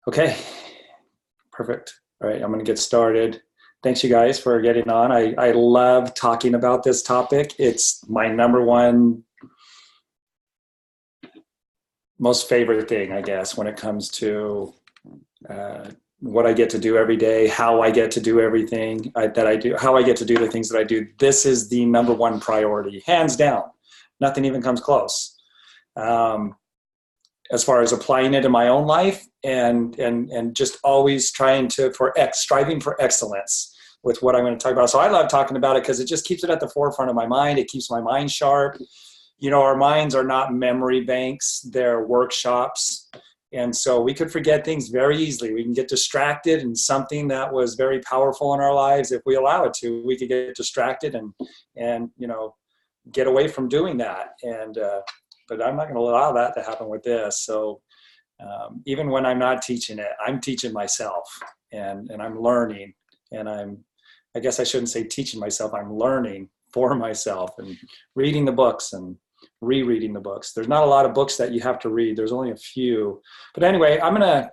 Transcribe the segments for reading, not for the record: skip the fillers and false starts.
Okay, perfect. All right, I'm going to get started. Thanks, you guys, for getting on. I love talking about this topic. It's my number one most favorite thing, I guess, when it comes to what I get to do every day, how I get to do everything that I do, how I get to do the things that I do. This is the number one priority, hands down. Nothing even comes close. As far as applying it in my own life and just always striving for excellence with what I'm going to talk about. So I love talking about it because it just keeps it at the forefront of my mind. It keeps my mind sharp. You know, our minds are not memory banks, they're workshops. And so we could forget things very easily. We can get distracted in something that was very powerful in our lives. If we allow it to, we could get distracted and get away from doing that. But I'm not going to allow that to happen with this. So even when I'm not teaching it, I'm teaching myself and I'm learning. And I guess I shouldn't say teaching myself, I'm learning for myself and reading the books and rereading the books. There's not a lot of books that you have to read. There's only a few. But anyway, I'm going to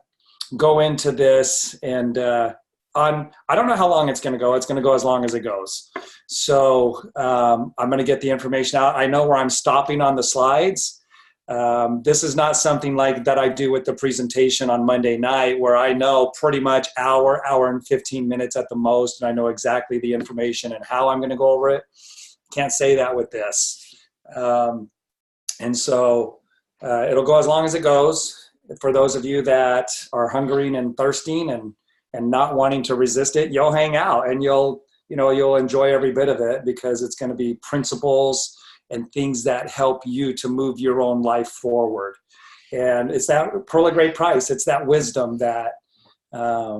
go into this and I don't know how long it's going to go. It's going to go as long as it goes. So I'm going to get the information out. I know where I'm stopping on the slides. This is not something like that I do with the presentation on Monday night where I know pretty much hour and 15 minutes at the most, and I know exactly the information and how I'm going to go over it. Can't say that with this. And so it'll go as long as it goes. For those of you that are hungering and thirsting and not wanting to resist it, you'll hang out and you'll enjoy every bit of it because it's going to be principles and things that help you to move your own life forward. And it's that pearl of great price. It's that wisdom that I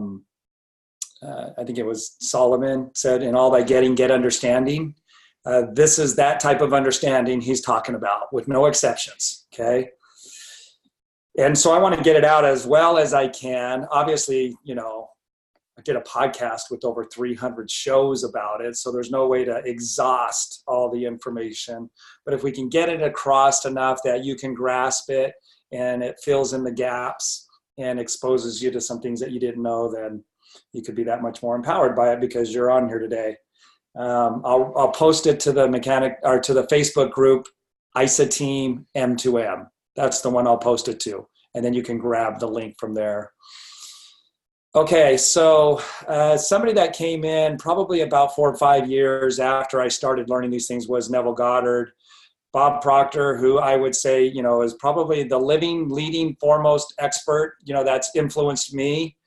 think it was Solomon said, in all thy getting, get understanding. This is that type of understanding he's talking about with no exceptions. Okay. And so I want to get it out as well as I can. Obviously, I did a podcast with over 300 shows about it, so there's no way to exhaust all the information. But if we can get it across enough that you can grasp it and it fills in the gaps and exposes you to some things that you didn't know, then you could be that much more empowered by it because you're on here today. I'll post it to the Facebook group, ISA Team M2M. That's the one I'll post it to, and then you can grab the link from there. Okay, so somebody that came in probably about 4 or 5 years after I started learning these things was Neville Goddard. Bob Proctor, who I would say, is probably the living, leading, foremost expert, that's influenced me.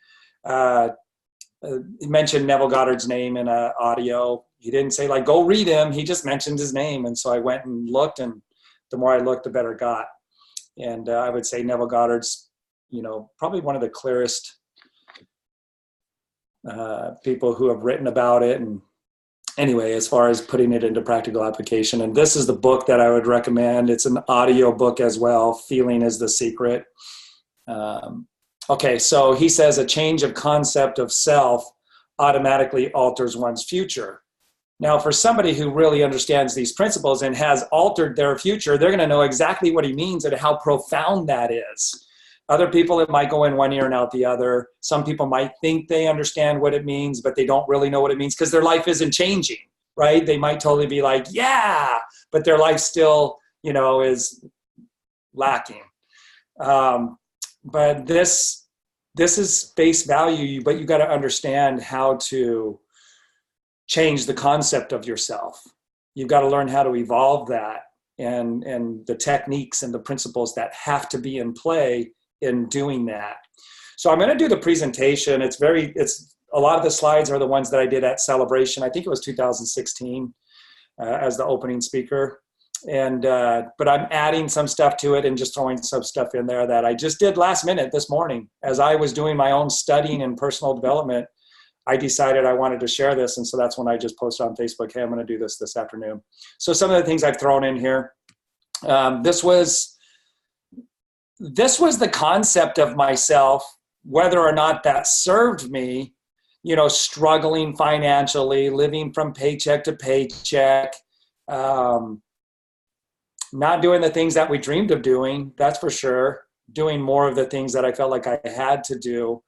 He mentioned Neville Goddard's name in an audio. He didn't say, go read him. He just mentioned his name. And so I went and looked, and the more I looked, the better it got. And I would say Neville Goddard's, probably one of the clearest people who have written about it. And anyway, as far as putting it into practical application, and this is the book that I would recommend. It's an audio book as well. Feeling is the Secret. Okay, so he says a change of concept of self automatically alters one's future. Now, for somebody who really understands these principles and has altered their future, they're going to know exactly what he means and how profound that is. Other people, it might go in one ear and out the other. Some people might think they understand what it means, but they don't really know what it means because their life isn't changing, right? They might totally be like, yeah, but their life still, is lacking. But this is face value, but you got to understand how to change the concept of yourself. You've got to learn how to evolve that and the techniques and the principles that have to be in play in doing that. So I'm going to do the presentation. It's a lot of the slides are the ones that I did at Celebration. I think it was 2016 as the opening speaker. But I'm adding some stuff to it and just throwing some stuff in there that I just did last minute this morning. As I was doing my own studying and personal development, I decided I wanted to share this. And so that's when I just posted on Facebook, hey, I'm going to do this afternoon. So some of the things I've thrown in here, this was the concept of myself, whether or not that served me, struggling financially, living from paycheck to paycheck, not doing the things that we dreamed of doing, that's for sure. doing more of the things that I felt like I had to do.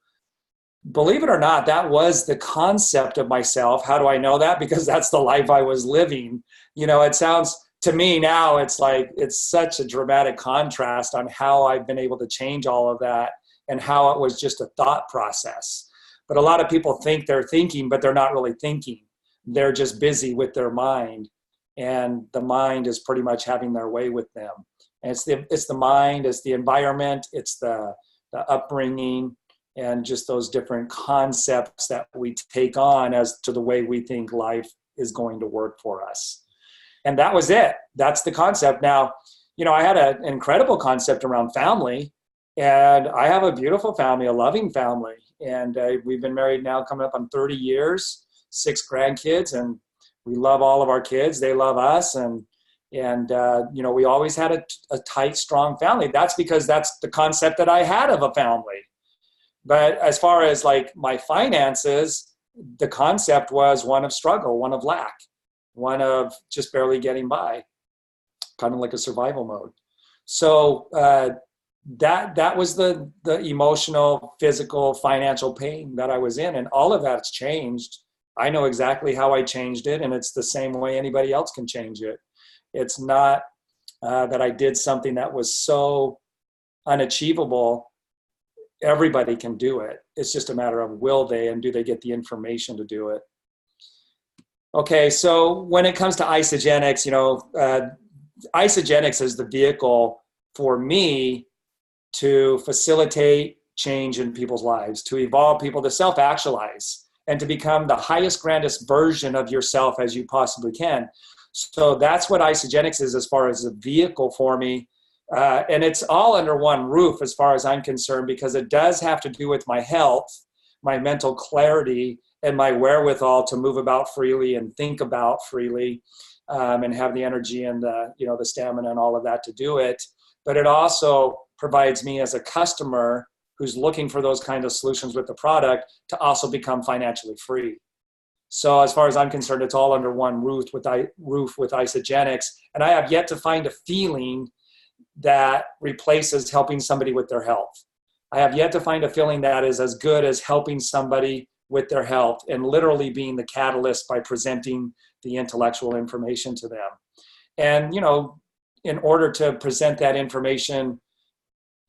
Believe it or not, that was the concept of myself. How do I know that? Because that's the life I was living. It sounds to me now, it's like, it's such a dramatic contrast on how I've been able to change all of that and how it was just a thought process. But a lot of people think they're thinking, but they're not really thinking. They're just busy with their mind, and the mind is pretty much having their way with them. And it's the mind, it's the environment, it's the upbringing, and just those different concepts that we take on as to the way we think life is going to work for us. And that was it. That's the concept. Now, I had an incredible concept around family, and I have a beautiful family, a loving family. And we've been married now coming up on 30 years, 6 grandkids, and we love all of our kids. They love us. And we always had a tight, strong family. That's because that's the concept that I had of a family. But as far as like my finances, the concept was one of struggle, one of lack, one of just barely getting by, kind of like a survival mode. So that was the emotional, physical, financial pain that I was in, and all of that's changed. I know exactly how I changed it, and it's the same way anybody else can change it. It's not that I did something that was so unachievable. Everybody can do it. It's just a matter of will they, and do they get the information to do it. Okay, so when it comes to Isagenix, Isagenix is the vehicle for me to facilitate change in people's lives, to evolve people to self-actualize, and to become the highest, grandest version of yourself as you possibly can. So that's what Isagenix is as far as a vehicle for me. And it's all under one roof as far as I'm concerned, because it does have to do with my health, my mental clarity, and my wherewithal to move about freely and think about freely, and have the energy and the stamina and all of that to do it. But it also provides me as a customer who's looking for those kind of solutions with the product to also become financially free. So as far as I'm concerned, it's all under one roof with Isagenix. And I have yet to find a feeling that replaces helping somebody with their health. I have yet to find a feeling that is as good as helping somebody with their health and literally being the catalyst by presenting the intellectual information to them. And, in order to present that information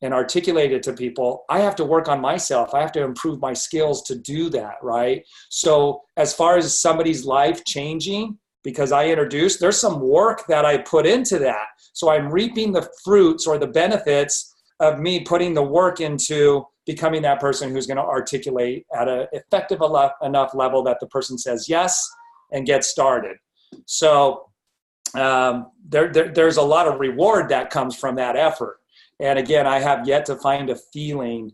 and articulate it to people, I have to work on myself. I have to improve my skills to do that, right? So as far as somebody's life changing, because I introduced, there's some work that I put into that. So I'm reaping the fruits or the benefits of me putting the work into becoming that person who's going to articulate at an effective enough level that the person says yes and gets started. So there's a lot of reward that comes from that effort. And again, I have yet to find a feeling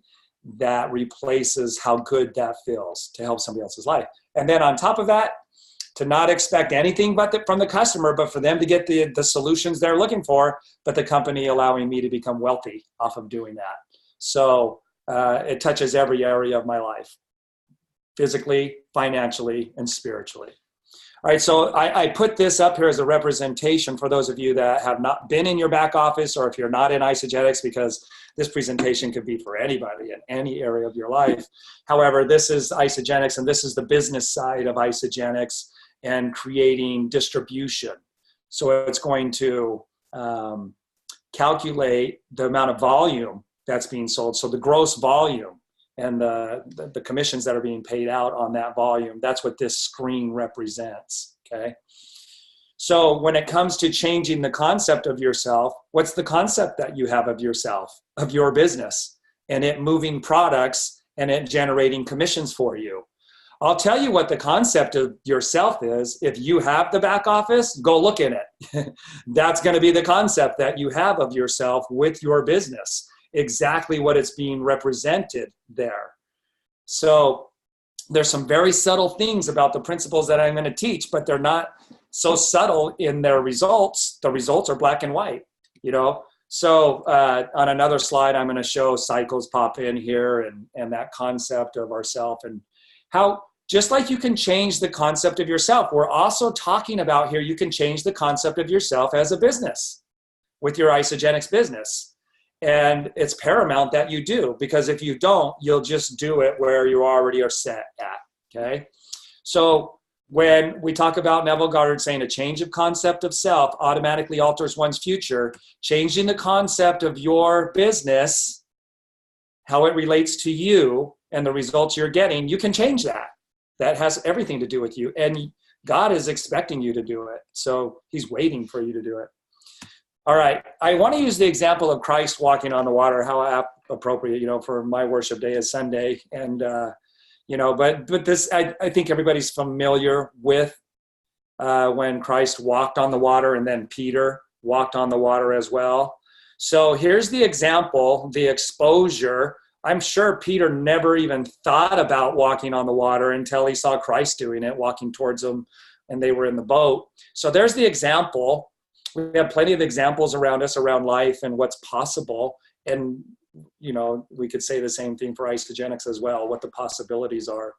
that replaces how good that feels to help somebody else's life. And then on top of that, to not expect anything from the customer, but for them to get the solutions they're looking for, but the company allowing me to become wealthy off of doing that. So it touches every area of my life, physically, financially, and spiritually. All right, so I put this up here as a representation for those of you that have not been in your back office, or if you're not in Isagenix, because this presentation could be for anybody in any area of your life. However, this is Isagenix, and this is the business side of Isagenix and creating distribution. So it's going to calculate the amount of volume that's being sold. So the gross volume and the commissions that are being paid out on that volume, that's what this screen represents, okay? So when it comes to changing the concept of yourself, what's the concept that you have of yourself, of your business, and it moving products and it generating commissions for you? I'll tell you what the concept of yourself is. If you have the back office, go look in it. That's going to be the concept that you have of yourself with your business. Exactly what it's being represented there. So there's some very subtle things about the principles that I'm going to teach, but they're not so subtle in their results. The results are black and white, So on another slide, I'm going to show cycles pop in here and that concept of ourself, and how just like you can change the concept of yourself, we're also talking about here, you can change the concept of yourself as a business with your Isagenix business. And it's paramount that you do, because if you don't, you'll just do it where you already are set at, okay? So when we talk about Neville Goddard saying a change of concept of self automatically alters one's future, changing the concept of your business, how it relates to you and the results you're getting, you can change that. That has everything to do with you. And God is expecting you to do it. So he's waiting for you to do it. All right. I want to use the example of Christ walking on the water, how appropriate, for my worship day is Sunday. And, but this, I think everybody's familiar with when Christ walked on the water, and then Peter walked on the water as well. So here's the example, the exposure. I'm sure Peter never even thought about walking on the water until he saw Christ doing it, walking towards him, and they were in the boat. So there's the example. We have plenty of examples around us, around life and what's possible. And, we could say the same thing for Isagenix as well, what the possibilities are.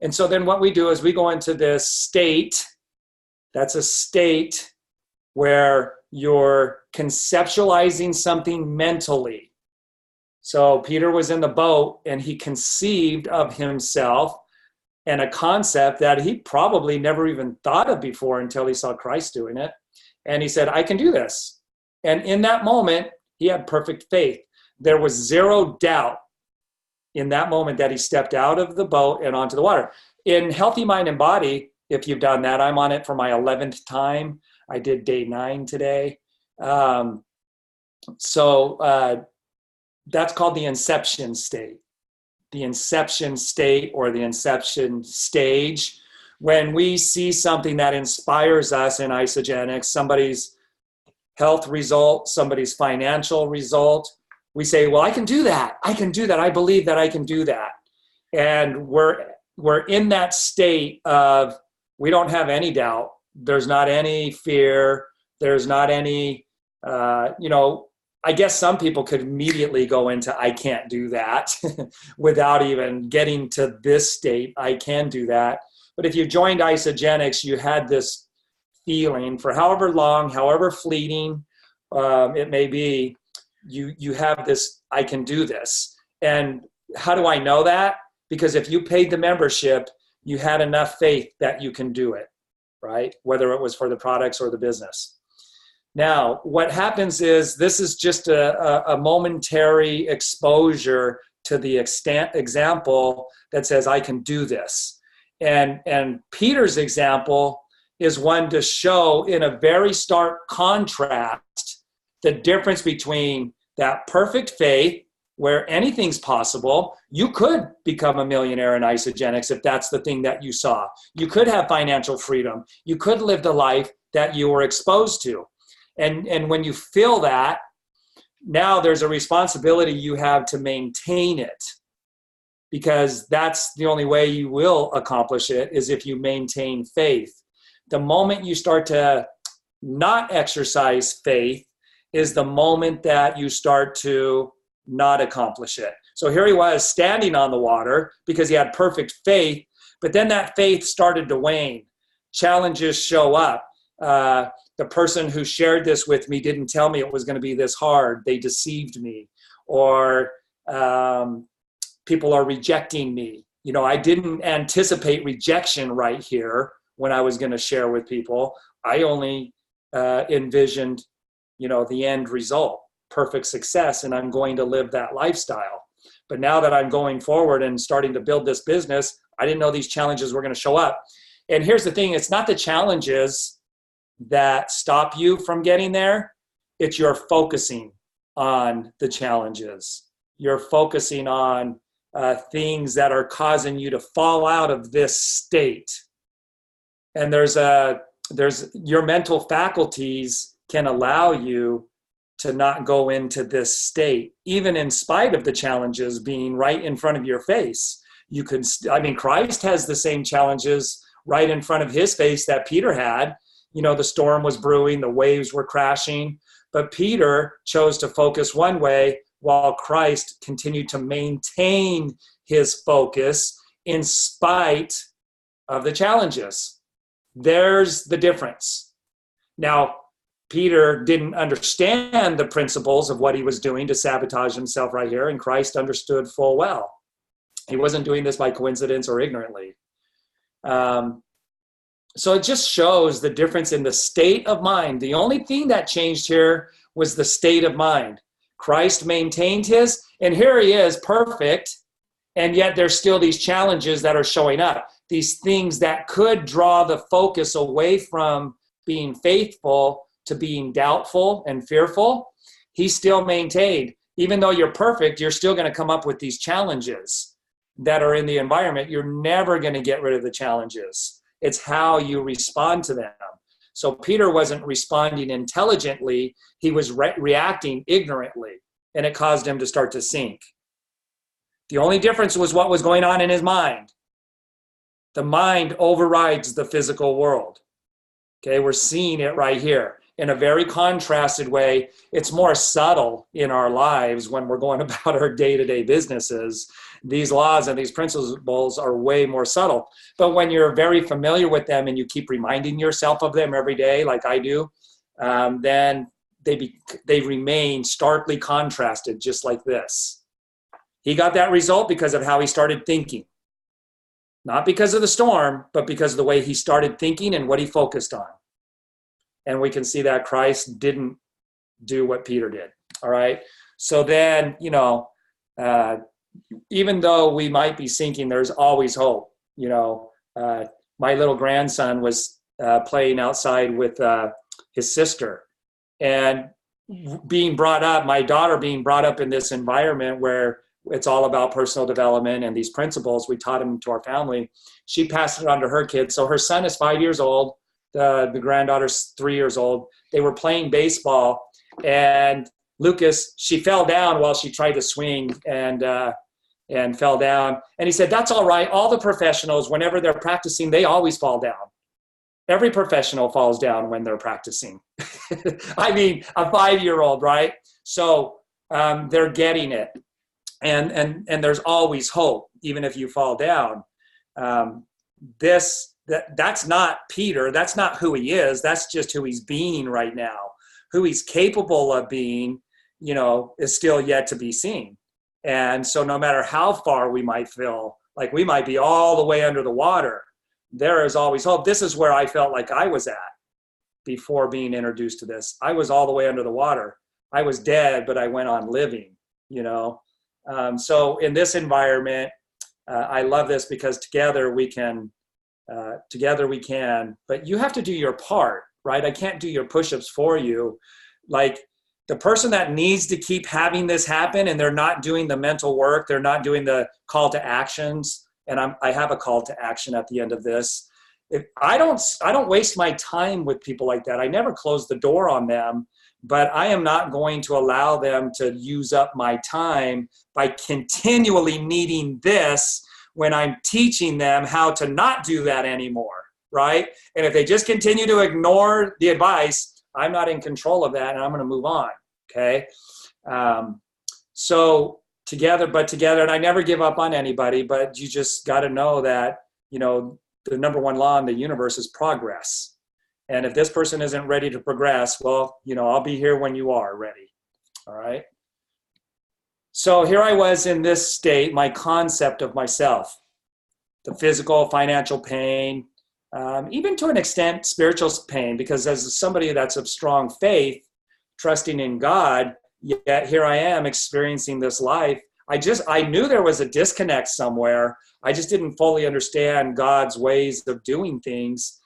And so then what we do is we go into this state. That's a state where you're conceptualizing something mentally. So Peter was in the boat and he conceived of himself and a concept that he probably never even thought of before until he saw Christ doing it. And he said, I can do this. And in that moment, he had perfect faith. There was zero doubt in that moment that he stepped out of the boat and onto the water. In Healthy Mind and Body, if you've done that, I'm on it for my 11th time. I did day 9 today. So that's called the inception state. The inception state, or the inception stage. When we see something that inspires us in Isagenix, somebody's health result, somebody's financial result, we say, well, I can do that. I can do that. I believe that I can do that. And we're in that state of, we don't have any doubt. There's not any fear. There's not any, I guess some people could immediately go into, I can't do that without even getting to this state. I can do that. But if you joined Isagenix, you had this feeling for however long, however fleeting it may be, you have this, I can do this. And how do I know that? Because if you paid the membership, you had enough faith that you can do it, right? Whether it was for the products or the business. Now, what happens is this is just a momentary exposure to the example that says, I can do this. And Peter's example is one to show in a very stark contrast the difference between that perfect faith where anything's possible. You could become a millionaire in Isagenix if that's the thing that you saw. You could have financial freedom. You could live the life that you were exposed to. And when you feel that, now there's a responsibility you have to maintain it, because that's the only way you will accomplish it, is if you maintain faith. The moment you start to not exercise faith is the moment that you start to not accomplish it. So here he was standing on the water because he had perfect faith, but then that faith started to wane. Challenges show up. The person who shared this with me didn't tell me it was going to be this hard. They deceived me. Or people are rejecting me. I didn't anticipate rejection right here when I was going to share with people. I only envisioned, the end result, perfect success, and I'm going to live that lifestyle. But now that I'm going forward and starting to build this business, I didn't know these challenges were going to show up. And here's the thing, it's not the challenges that stop you from getting there. It's your focusing on the challenges. You're focusing on things that are causing you to fall out of this state. And there's your mental faculties can allow you to not go into this state, even in spite of the challenges being right in front of your face. Christ has the same challenges right in front of his face that Peter had. The storm was brewing, the waves were crashing, but Peter chose to focus one way while Christ continued to maintain his focus in spite of the challenges. There's the difference. Now, Peter didn't understand the principles of what he was doing to sabotage himself right here, and Christ understood full well. He wasn't doing this by coincidence or ignorantly. So it just shows the difference in the state of mind. The only thing that changed here was the state of mind. Christ maintained his, and here he is, perfect, and yet there's still these challenges that are showing up. These things that could draw the focus away from being faithful to being doubtful and fearful. He still maintained, even though you're perfect, you're still going to come up with these challenges that are in the environment. You're never going to get rid of the challenges. It's how you respond to them. So Peter wasn't responding intelligently. He was reacting ignorantly, and it caused him to start to sink. The only difference was what was going on in his mind. The mind overrides the physical world. Okay, we're seeing it right here in a very contrasted way. It's more subtle in our lives when we're going about our day-to-day businesses. These laws and these principles are way more subtle. But when you're very familiar with them and you keep reminding yourself of them every day, like I do, then they remain starkly contrasted, just like this. He got that result because of how he started thinking. Not because of the storm, but because of the way he started thinking and what he focused on. And we can see that Christ didn't do what Peter did. All right. So then, even though we might be sinking, there's always hope. My little grandson was playing outside with his sister, and my daughter being brought up in this environment where it's all about personal development and these principles we taught him to our family. She passed it on to her kids. So her son is 5 years old. The granddaughter's 3 years old. They were playing baseball, and Lucas, she fell down while she tried to swing and fell down. And he said, "That's all right. All the professionals, whenever they're practicing, they always fall down. Every professional falls down when they're practicing." I mean, a 5-year-old, right? So they're getting it. And there's always hope, even if you fall down. That's not Peter. That's not who he is. That's just who he's being right now. Who he's capable of being, is still yet to be seen. And so no matter how far we might feel, like we might be all the way under the water, there is always hope. This is where I felt like I was at before being introduced to this. I was all the way under the water. I was dead, but I went on living, So in this environment, I love this because together we can, but you have to do your part, right? I can't do your push-ups for you. Like the person that needs to keep having this happen and they're not doing the mental work, they're not doing the call to actions. And I have a call to action at the end of this. I don't waste my time with people like that. I never close the door on them, but I am not going to allow them to use up my time by continually needing this when I'm teaching them how to not do that anymore, right? And if they just continue to ignore the advice, I'm not in control of that, and I'm going to move on, okay? So together, and I never give up on anybody, but you just got to know that, the number one law in the universe is progress. And if this person isn't ready to progress, well, I'll be here when you are ready, all right? So here I was in this state, my concept of myself, the physical, financial pain, even to an extent, spiritual pain, because as somebody that's of strong faith, trusting in God, yet here I am experiencing this life. I knew there was a disconnect somewhere. I just didn't fully understand God's ways of doing things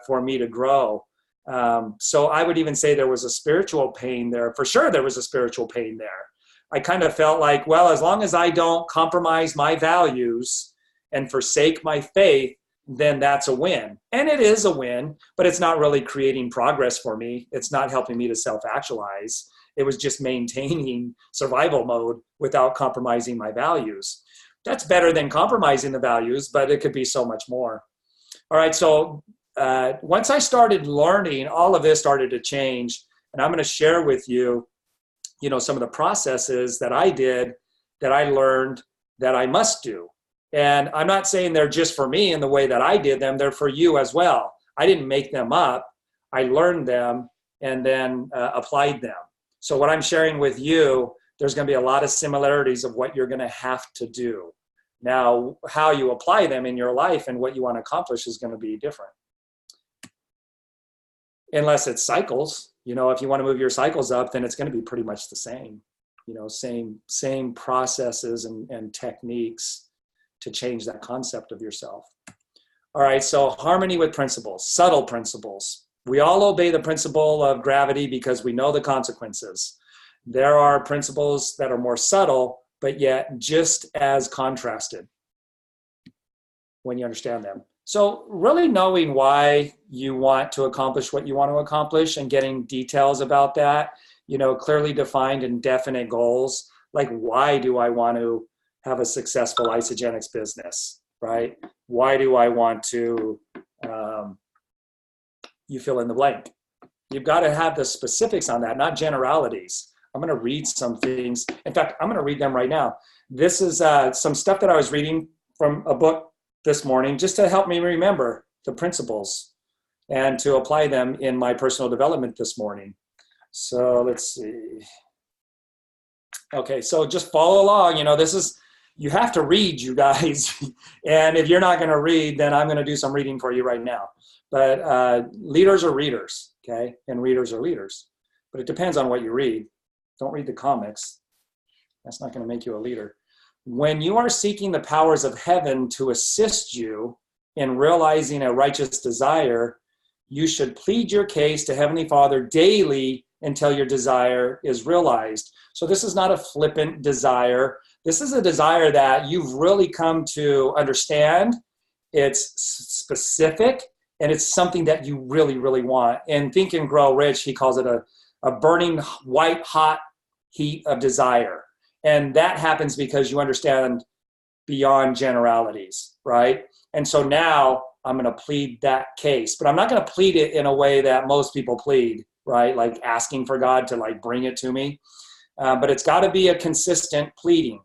for me to grow. So I would even say there was a spiritual pain there. For sure, there was a spiritual pain there. I kind of felt like, well, as long as I don't compromise my values and forsake my faith, then that's a win. And it is a win, but it's not really creating progress for me. It's not helping me to self-actualize. It was just maintaining survival mode without compromising my values. That's better than compromising the values, but it could be so much more. All right, so once I started learning, all of this started to change. And I'm going to share with you, some of the processes that I did, that I learned that I must do. And I'm not saying they're just for me in the way that I did them. They're for you as well. I didn't make them up. I learned them, and then applied them. So what I'm sharing with you, there's going to be a lot of similarities of what you're going to have to do. Now, how you apply them in your life and what you want to accomplish is going to be different. Unless it's cycles, you know, if you want to move your cycles up, then it's going to be pretty much the same, you know, same processes and techniques to change that concept of yourself. All right, so harmony with principles, subtle principles. We all obey the principle of gravity because we know the consequences. There are principles that are more subtle, but yet just as contrasted when you understand them. So really knowing why you want to accomplish what you want to accomplish and getting details about that, you know, clearly defined and definite goals, like why do I want to have a successful isogenics business, right? Why do I want to, you fill in the blank. You've got to have the specifics on that, not generalities. I'm going to read some things. In fact, I'm going to read them right now. This is some stuff that I was reading from a book this morning just to help me remember the principles and to apply them in my personal development this morning. So let's see. Okay, so just follow along. You know, this is, you have to read, you guys. And if you're not going to read, then I'm going to do some reading for you right now. But leaders are readers, okay? And readers are leaders. But it depends on what you read. Don't read the comics. That's not going to make you a leader. When you are seeking the powers of heaven to assist you in realizing a righteous desire, you should plead your case to Heavenly Father daily until your desire is realized. So this is not a flippant desire. This is a desire that you've really come to understand. It's specific, and it's something that you really, really want. In Think and Grow Rich, he calls it a burning white hot heat of desire. And that happens because you understand beyond generalities, right? And so now I'm going to plead that case, but I'm not going to plead it in a way that most people plead, right? Like asking for God to like bring it to me. But it's got to be a consistent pleading.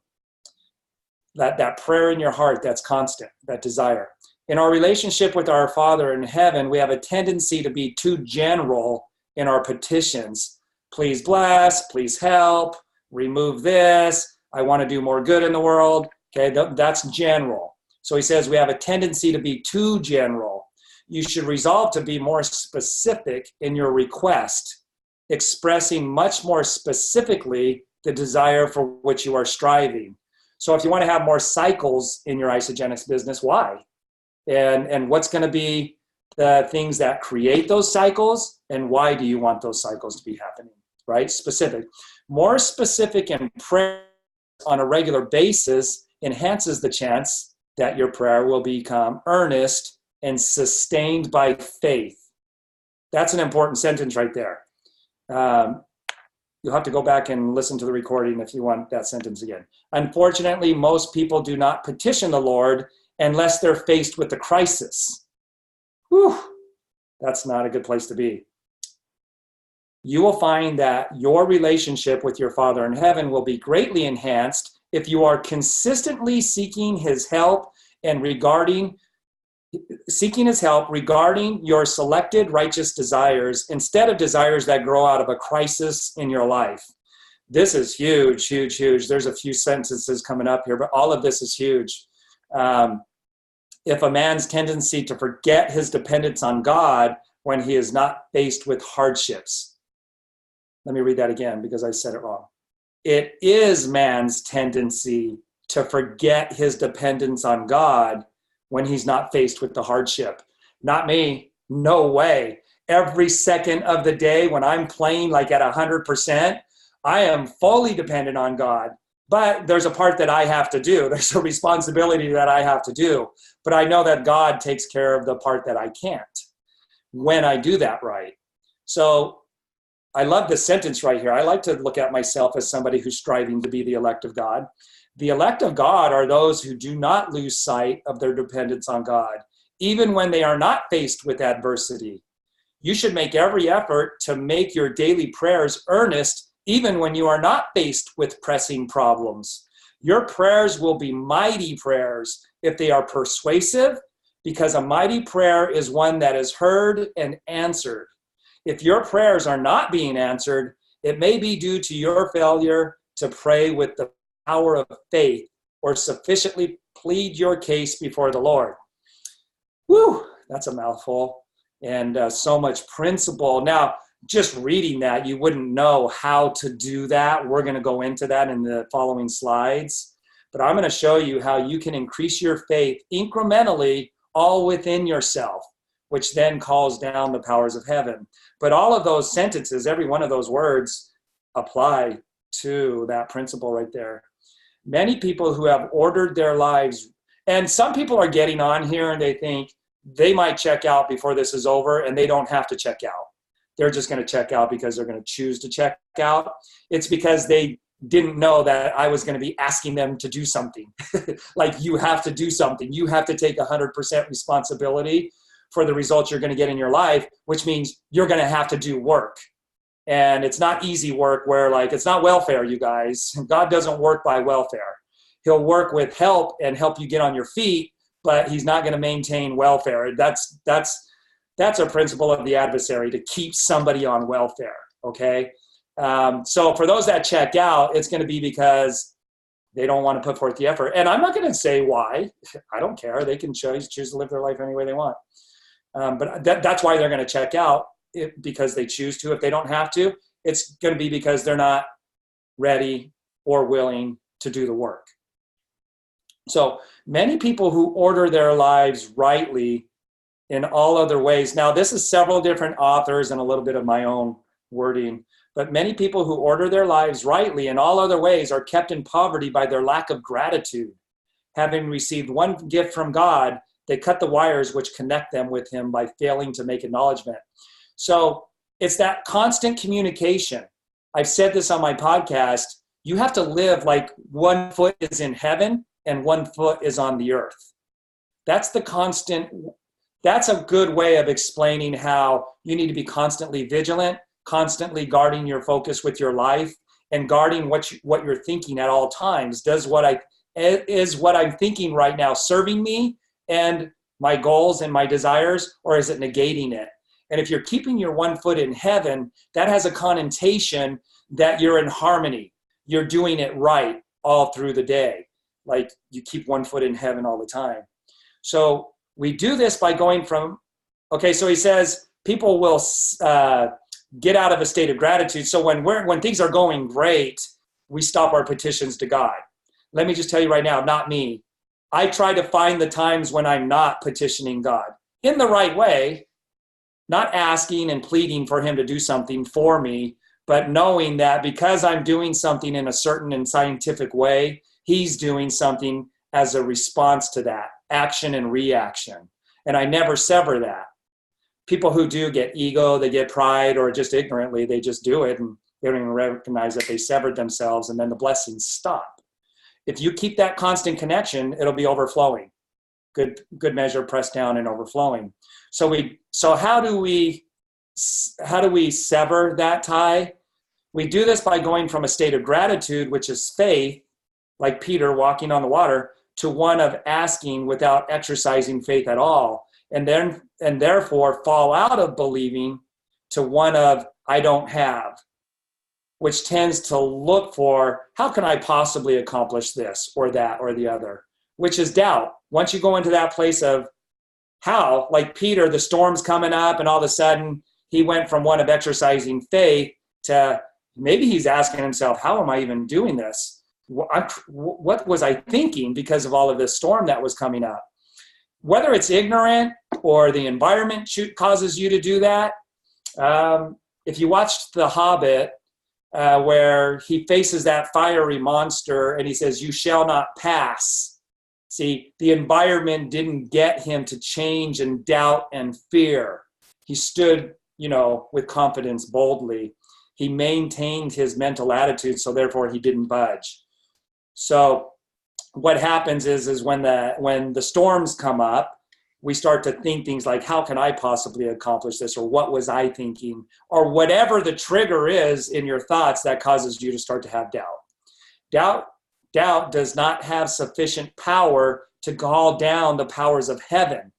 That prayer in your heart, that's constant, that desire. In our relationship with our Father in heaven, we have a tendency to be too general in our petitions. Please bless, please help, remove this, I want to do more good in the world. Okay, that's general. So he says we have a tendency to be too general. You should resolve to be more specific in your request, expressing much more specifically the desire for which you are striving. So if you want to have more cycles in your isogenics business, why? And what's going to be the things that create those cycles, and why do you want those cycles to be happening, right? Specific. More specific in prayer on a regular basis enhances the chance that your prayer will become earnest and sustained by faith. That's an important sentence right there. You'll have to go back and listen to the recording if you want that sentence again. Unfortunately, most people do not petition the Lord unless they're faced with a crisis. Whew, that's not a good place to be. You will find that your relationship with your Father in heaven will be greatly enhanced if you are consistently seeking his help and regarding your selected righteous desires instead of desires that grow out of a crisis in your life. This is huge, huge, huge. There's a few sentences coming up here, but all of this is huge. If a man's tendency to forget his dependence on God when he is not faced with hardships. Let me read that again because I said it wrong. It is man's tendency to forget his dependence on God when he's not faced with the hardship. Not me. No way. Every second of the day when I'm playing like at 100%, I am fully dependent on God. But there's a part that I have to do. There's a responsibility that I have to do. But I know that God takes care of the part that I can't when I do that right. So I love this sentence right here. I like to look at myself as somebody who's striving to be the elect of God. The elect of God are those who do not lose sight of their dependence on God, even when they are not faced with adversity. You should make every effort to make your daily prayers earnest, even when you are not faced with pressing problems. Your prayers will be mighty prayers if they are persuasive, because a mighty prayer is one that is heard and answered. If your prayers are not being answered, it may be due to your failure to pray with the power of faith or sufficiently plead your case before the Lord. Whew, that's a mouthful, and so much principle. Now, just reading that, you wouldn't know how to do that. We're going to go into that in the following slides. But I'm going to show you how you can increase your faith incrementally all within yourself, which then calls down the powers of heaven. But all of those sentences, every one of those words apply to that principle right there. Many people who have ordered their lives, and some people are getting on here and they think they might check out before this is over, and they don't have to check out. They're just going to check out because they're going to choose to check out. It's because they didn't know that I was going to be asking them to do something. Like, you have to do something. You have to take 100% responsibility for the results you're going to get in your life, which means you're going to have to do work. And it's not easy work where, like, it's not welfare, you guys. God doesn't work by welfare. He'll work with help and help you get on your feet, but he's not going to maintain welfare. That's a principle of the adversary, to keep somebody on welfare, okay? So for those that check out, it's going to be because they don't want to put forth the effort. And I'm not going to say why. I don't care. They can choose to live their life any way they want. But that's why they're going to check out, because they choose to. If they don't have to, it's going to be because they're not ready or willing to do the work. So many people who order their lives rightly in all other ways. Now, this is several different authors and a little bit of my own wording. But many people who order their lives rightly in all other ways are kept in poverty by their lack of gratitude. Having received one gift from God, they cut the wires which connect them with him by failing to make acknowledgement. So it's that constant communication. I've said this on my podcast. You have to live like one foot is in heaven and one foot is on the earth. That's the constant. That's a good way of explaining how you need to be constantly vigilant, constantly guarding your focus with your life, and guarding what you're thinking at all times. Is what I'm thinking right now serving me and my goals and my desires, or is it negating it? And if you're keeping your one foot in heaven, that has a connotation that you're in harmony. You're doing it right all through the day. Like, you keep one foot in heaven all the time. So we do this by going from, okay, so he says people will get out of a state of gratitude. So when things are going great, we stop our petitions to God. Let me just tell you right now, not me. I try to find the times when I'm not petitioning God in the right way, not asking and pleading for him to do something for me, but knowing that because I'm doing something in a certain and scientific way, he's doing something as a response to that action and reaction. And I never sever that. People who do get ego, they get pride, or just ignorantly, they just do it and they don't even recognize that they severed themselves, and then the blessings stop. If you keep that constant connection, it'll be overflowing. Good measure, pressed down and overflowing. So how do we sever that tie? We do this by going from a state of gratitude, which is faith, like Peter walking on the water, to one of asking without exercising faith at all, and therefore fall out of believing to one of I don't have, which tends to look for how can I possibly accomplish this or that or the other, which is doubt. Once you go into that place of how, like Peter, the storm's coming up, and all of a sudden he went from one of exercising faith to maybe he's asking himself, how am I even doing this? What was I thinking because of all of this storm that was coming up? Whether it's ignorant or the environment causes you to do that. If you watched The Hobbit, where he faces that fiery monster and he says, you shall not pass. See, the environment didn't get him to change and doubt and fear. He stood, with confidence boldly. He maintained his mental attitude, so therefore he didn't budge. So what happens is when the storms come up, we start to think things like, how can I possibly accomplish this? Or what was I thinking? Or whatever the trigger is in your thoughts that causes you to start to have doubt. Doubt does not have sufficient power to call down the powers of heaven.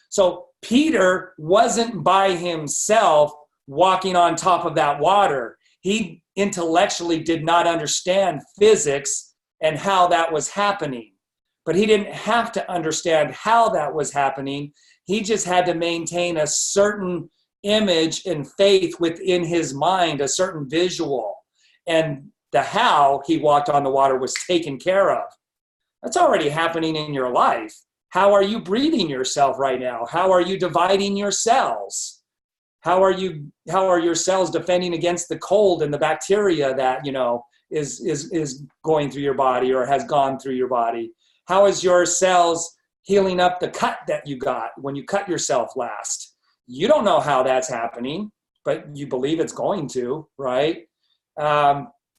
So Peter wasn't by himself walking on top of that water. He intellectually did not understand physics and how that was happening. But he didn't have to understand how that was happening. He just had to maintain a certain image and faith within his mind, a certain visual. And the how he walked on the water was taken care of. That's already happening in your life. How are you breathing yourself right now? How are you dividing your cells? How are your cells defending against the cold and the bacteria that, is going through your body or has gone through your body? How is your cells healing up the cut that you got when you cut yourself last? You don't know how that's happening, but you believe it's going to, right?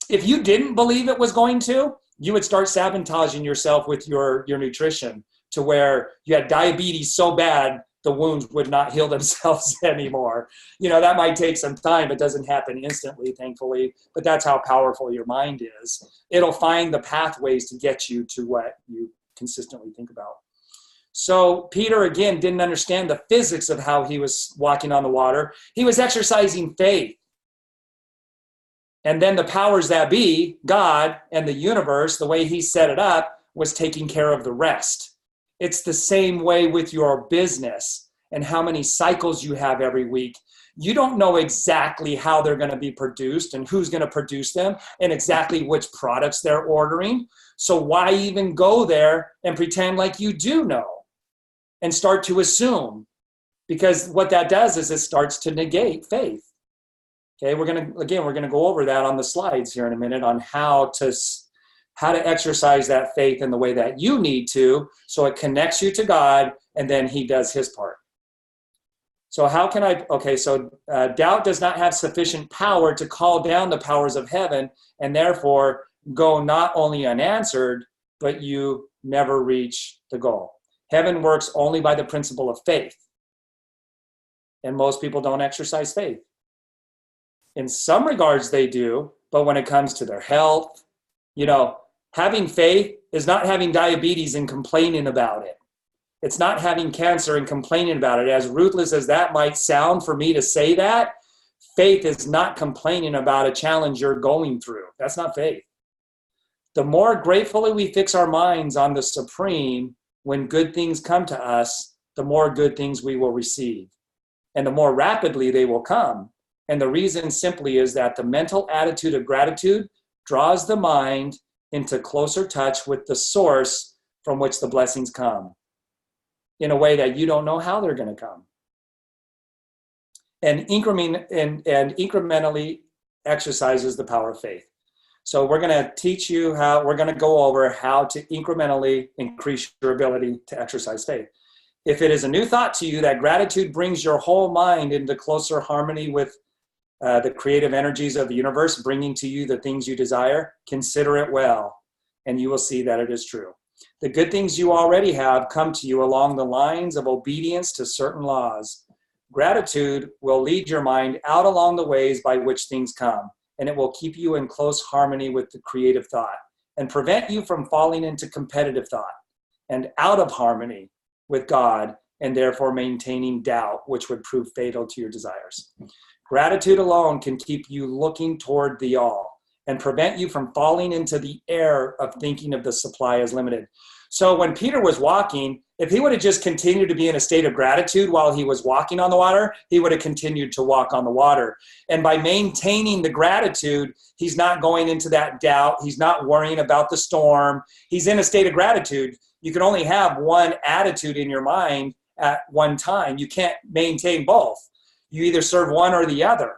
If you didn't believe it was going to, you would start sabotaging yourself with your nutrition to where you had diabetes so bad the wounds would not heal themselves anymore. That might take some time. It doesn't happen instantly, thankfully, but that's how powerful your mind is. It'll find the pathways to get you to what you consistently think about. So Peter, again, didn't understand the physics of how he was walking on the water. He was exercising faith. And then the powers that be, God and the universe, the way he set it up, was taking care of the rest. It's the same way with your business and how many cycles you have every week. You don't know exactly how they're going to be produced and who's going to produce them and exactly which products they're ordering. So why even go there and pretend like you do know and start to assume? Because what that does is it starts to negate faith. Okay, we're going to go over that on the slides here in a minute on how to exercise that faith in the way that you need to, so it connects you to God, and then he does his part. So doubt does not have sufficient power to call down the powers of heaven, and therefore go not only unanswered, but you never reach the goal. Heaven works only by the principle of faith. And most people don't exercise faith. In some regards they do, but when it comes to their health, having faith is not having diabetes and complaining about it. It's not having cancer and complaining about it. As ruthless as that might sound for me to say that, faith is not complaining about a challenge you're going through. That's not faith. The more gratefully we fix our minds on the Supreme, when good things come to us, the more good things we will receive. And the more rapidly they will come. And the reason simply is that the mental attitude of gratitude draws the mind into closer touch with the source from which the blessings come in a way that you don't know how they're going to come. And incrementally exercises the power of faith. So we're going to teach you we're going to go over how to incrementally increase your ability to exercise faith. If it is a new thought to you that gratitude brings your whole mind into closer harmony with the creative energies of the universe, bringing to you the things you desire, consider it well, and you will see that it is true. The good things you already have come to you along the lines of obedience to certain laws. Gratitude will lead your mind out along the ways by which things come, and it will keep you in close harmony with the creative thought and prevent you from falling into competitive thought and out of harmony with God, and therefore maintaining doubt, which would prove fatal to your desires. Gratitude alone can keep you looking toward the all and prevent you from falling into the error of thinking of the supply as limited. So when Peter was walking, if he would have just continued to be in a state of gratitude while he was walking on the water, he would have continued to walk on the water. And by maintaining the gratitude, he's not going into that doubt. He's not worrying about the storm. He's in a state of gratitude. You can only have one attitude in your mind at one time. You can't maintain both. You either serve one or the other,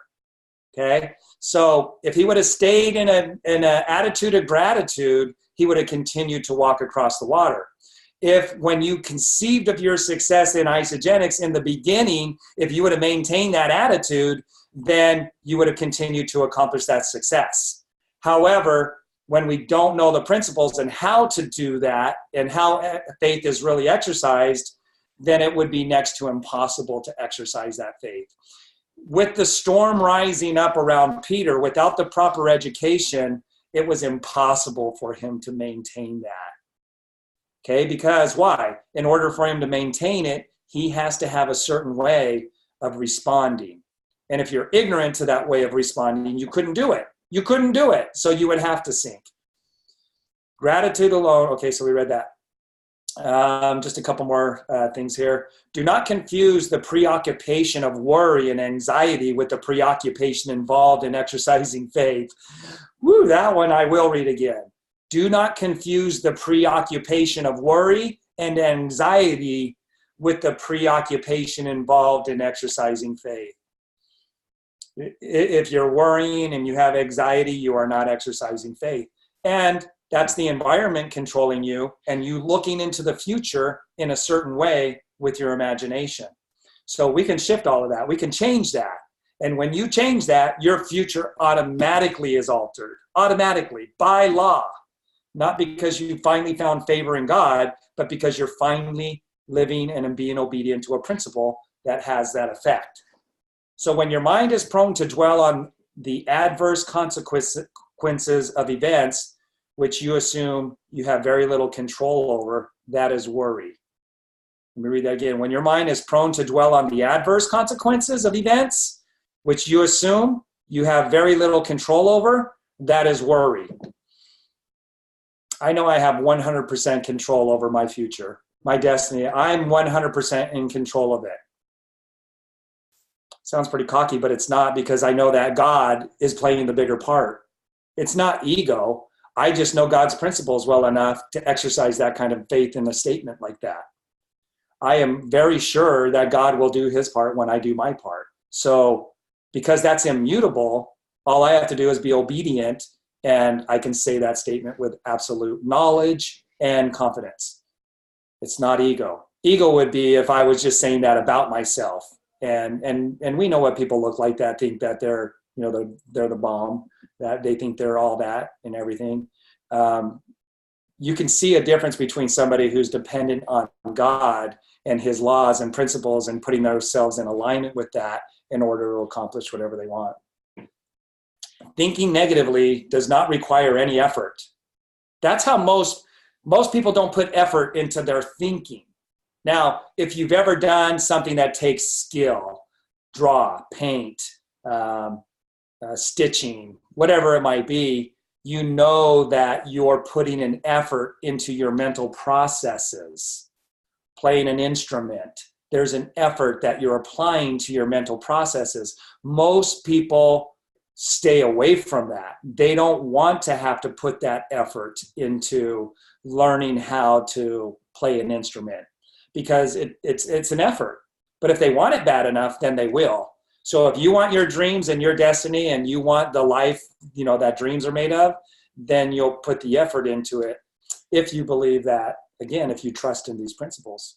okay? So if he would have stayed in an attitude of gratitude, he would have continued to walk across the water. If when you conceived of your success in isogenics in the beginning, if you would have maintained that attitude, then you would have continued to accomplish that success. However, when we don't know the principles and how to do that and how faith is really exercised, then it would be next to impossible to exercise that faith. With the storm rising up around Peter, without the proper education, it was impossible for him to maintain that. Okay, because why? In order for him to maintain it, he has to have a certain way of responding. And if you're ignorant to that way of responding, you couldn't do it. You couldn't do it. So you would have to sink. Gratitude alone. Okay, so we read that. Just a couple more things here. Do not confuse the preoccupation of worry and anxiety with the preoccupation involved in exercising faith. Woo, that one I will read again. Do not confuse the preoccupation of worry and anxiety with the preoccupation involved in exercising faith. If you're worrying and you have anxiety, you are not exercising faith. And that's the environment controlling you and you looking into the future in a certain way with your imagination. So we can shift all of that. We can change that. And when you change that, your future automatically is altered, automatically, by law. Not because you finally found favor in God, but because you're finally living and being obedient to a principle that has that effect. So when your mind is prone to dwell on the adverse consequences of events, which you assume you have very little control over, that is worry. Let me read that again. When your mind is prone to dwell on the adverse consequences of events, which you assume you have very little control over, that is worry. I know I have 100% control over my future, my destiny. I'm 100% in control of it. Sounds pretty cocky, but it's not, because I know that God is playing the bigger part. It's not ego. I just know God's principles well enough to exercise that kind of faith in a statement like that. I am very sure that God will do his part when I do my part. So because that's immutable, all I have to do is be obedient, and I can say that statement with absolute knowledge and confidence. It's not ego. Ego would be if I was just saying that about myself. And we know what people look like that think that they're the bomb, that they think they're all that and everything. You can see a difference between somebody who's dependent on God and his laws and principles and putting themselves in alignment with that in order to accomplish whatever they want. Thinking negatively does not require any effort. That's how most people don't put effort into their thinking. Now, if you've ever done something that takes skill, draw, paint, stitching, whatever it might be, you know that you're putting an effort into your mental processes. Playing an instrument, there's an effort that you're applying to your mental processes. Most people stay away from that. They don't want to have to put that effort into learning how to play an instrument, because it's an effort. But if they want it bad enough, then they will. So if you want your dreams and your destiny and you want the life, that dreams are made of, then you'll put the effort into it. If you believe that, again, if you trust in these principles.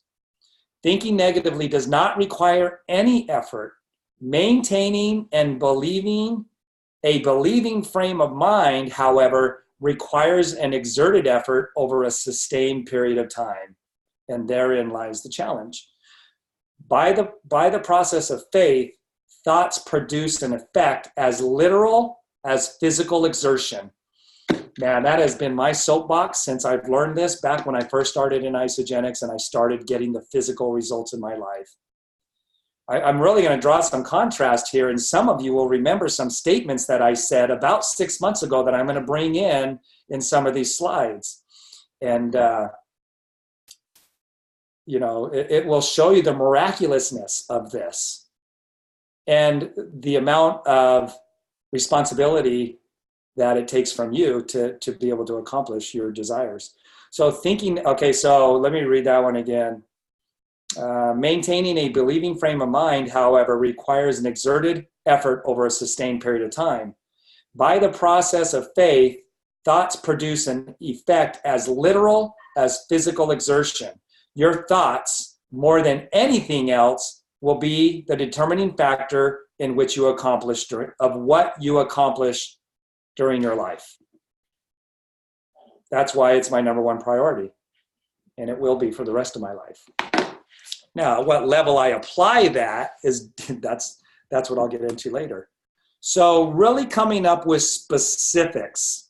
Thinking negatively does not require any effort. Maintaining and believing a believing frame of mind, however, requires an exerted effort over a sustained period of time. And therein lies the challenge. By the process of faith, thoughts produce an effect as literal as physical exertion. Man, that has been my soapbox since I've learned this back when I first started in isogenics and I started getting the physical results in my life. I'm really going to draw some contrast here, and some of you will remember some statements that I said about 6 months ago that I'm going to bring in some of these slides. And, it will show you the miraculousness of this and the amount of responsibility that it takes from you to be able to accomplish your desires. So let me read that one again. Maintaining a believing frame of mind, however, requires an exerted effort over a sustained period of time. By the process of faith, thoughts produce an effect as literal as physical exertion. Your thoughts, more than anything else, will be the determining factor in which you accomplish what you accomplish during your life. That's why it's my number one priority, and it will be for the rest of my life. Now, what level I apply that is that's what I'll get into later. So really coming up with specifics.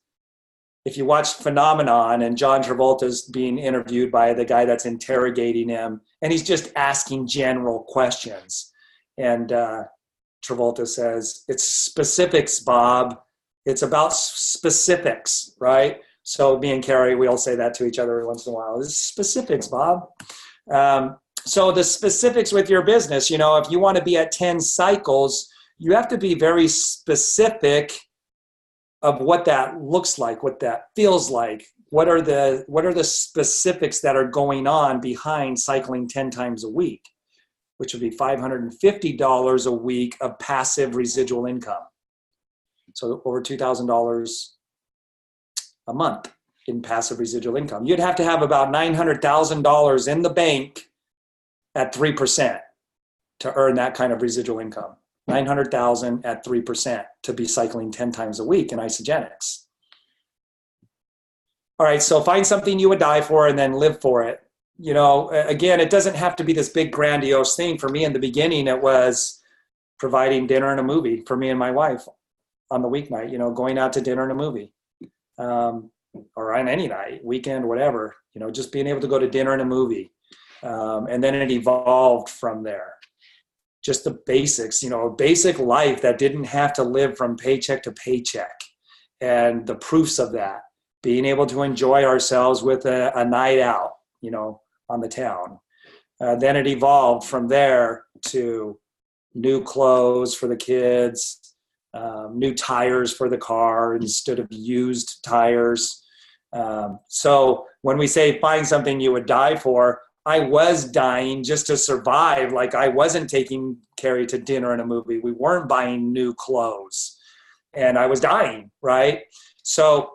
If you watch Phenomenon and John Travolta's being interviewed by the guy that's interrogating him, and he's just asking general questions. And Travolta says, it's specifics, Bob. It's about specifics, right? So me and Carrie, we all say that to each other every once in a while. It's specifics, Bob. So the specifics with your business, you know, if you want to be at 10 cycles, you have to be very specific of what that looks like, what that feels like. What are the specifics that are going on behind cycling 10 times a week, which would be $550 a week of passive residual income. So over $2,000 a month in passive residual income. You'd have to have about $900,000 in the bank at 3% to earn that kind of residual income. 900,000 at 3% to be cycling 10 times a week in Isagenix. All right, so find something you would die for and then live for it. You know, again, it doesn't have to be this big grandiose thing. For me in the beginning, it was providing dinner and a movie for me and my wife on the weeknight, you know, going out to dinner and a movie. Or on any night, weekend, whatever, you know, just being able to go to dinner and a movie. And then it evolved from there. Just the basics, you know, a basic life that didn't have to live from paycheck to paycheck. And the proofs of that, being able to enjoy ourselves with a night out, you know, on the town. Then it evolved from there to new clothes for the kids, new tires for the car instead of used tires. So when we say find something you would die for, I was dying just to survive. Like I wasn't taking Carrie to dinner and a movie. We weren't buying new clothes and I was dying, right? So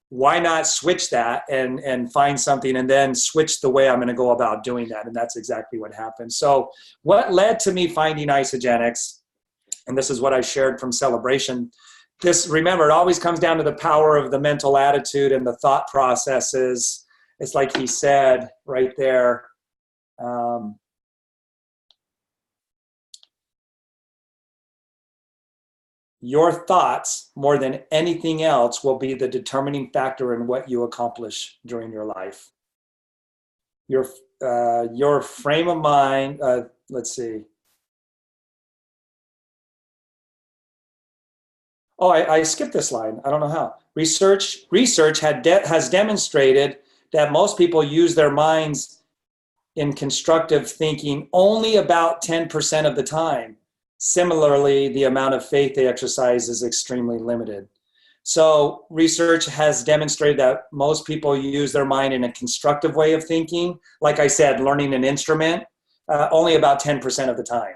why not switch that and find something and then switch the way I'm going to go about doing that? And that's exactly what happened. So what led to me finding Isagenix, and this is what I shared from Celebration. This, remember, it always comes down to the power of the mental attitude and the thought processes. It's like he said right there. Your thoughts, more than anything else, will be the determining factor in what you accomplish during your life. Your frame of mind, let's see. Oh, I skipped this line. I don't know how. Research has demonstrated that most people use their minds in constructive thinking only about 10% of the time. Similarly, the amount of faith they exercise is extremely limited. So research has demonstrated that most people use their mind in a constructive way of thinking. Like I said, learning an instrument, only about 10% of the time.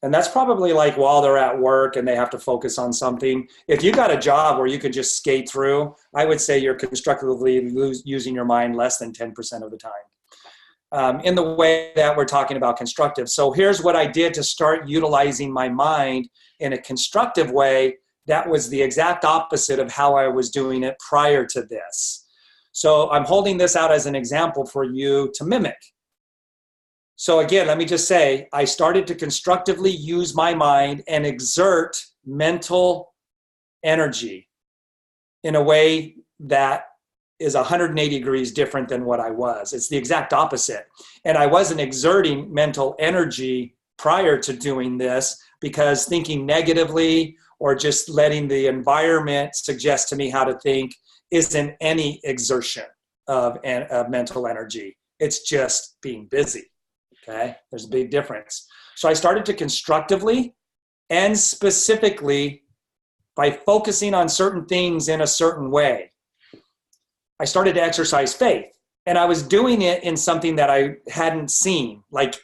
And that's probably like while they're at work and they have to focus on something. If you got a job where you could just skate through, I would say you're constructively using your mind less than 10% of the time. In the way that we're talking about constructive. So here's what I did to start utilizing my mind in a constructive way. That was the exact opposite of how I was doing it prior to this. So I'm holding this out as an example for you to mimic. So again, let me just say, I started to constructively use my mind and exert mental energy in a way that is 180 degrees different than what I was. It's the exact opposite. And I wasn't exerting mental energy prior to doing this because thinking negatively or just letting the environment suggest to me how to think isn't any exertion of mental energy. It's just being busy. Okay, there's a big difference. So I started to constructively and specifically by focusing on certain things in a certain way. I started to exercise faith, and I was doing it in something that I hadn't seen, like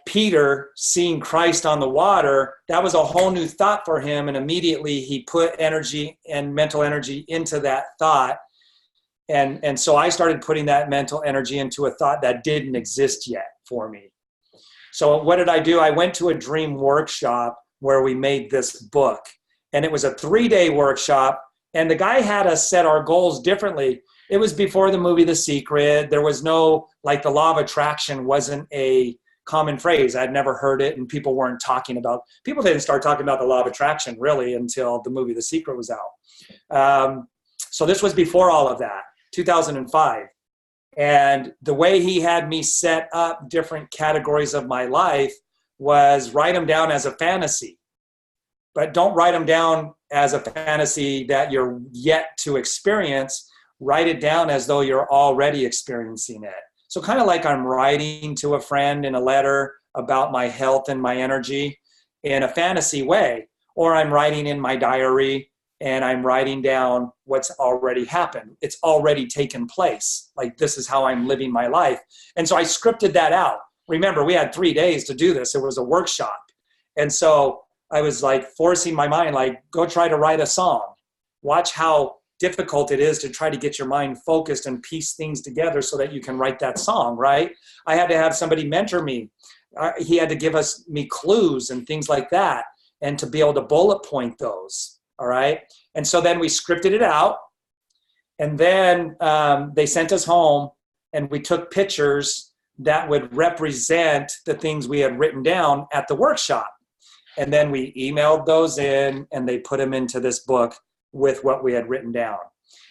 Peter seeing Christ on the water. That was a whole new thought for him, and immediately he put energy and mental energy into that thought. And so I started putting that mental energy into a thought that didn't exist yet for me. So what did I do? I went to a dream workshop where we made this book. And it was a 3-day workshop. And the guy had us set our goals differently. It was before the movie The Secret. There was no, like, the law of attraction wasn't a common phrase. I'd never heard it, and people didn't start talking about the law of attraction really until the movie The Secret was out. So this was before all of that. 2005. And the way he had me set up different categories of my life was write them down as a fantasy. But don't write them down as a fantasy that you're yet to experience. Write it down as though you're already experiencing it. So kind of like I'm writing to a friend in a letter about my health and my energy in a fantasy way, or I'm writing in my diary and I'm writing down what's already happened. It's already taken place. Like, this is how I'm living my life. And so I scripted that out. Remember, we had 3 days to do this. It was a workshop. And so I was like forcing my mind, like, go try to write a song. Watch how difficult it is to try to get your mind focused and piece things together so that you can write that song, right? I had to have somebody mentor me. He had to give me clues and things like that, and to be able to bullet point those, all right? And so then we scripted it out, and then they sent us home, and we took pictures that would represent the things we had written down at the workshop. And then we emailed those in, and they put them into this book with what we had written down.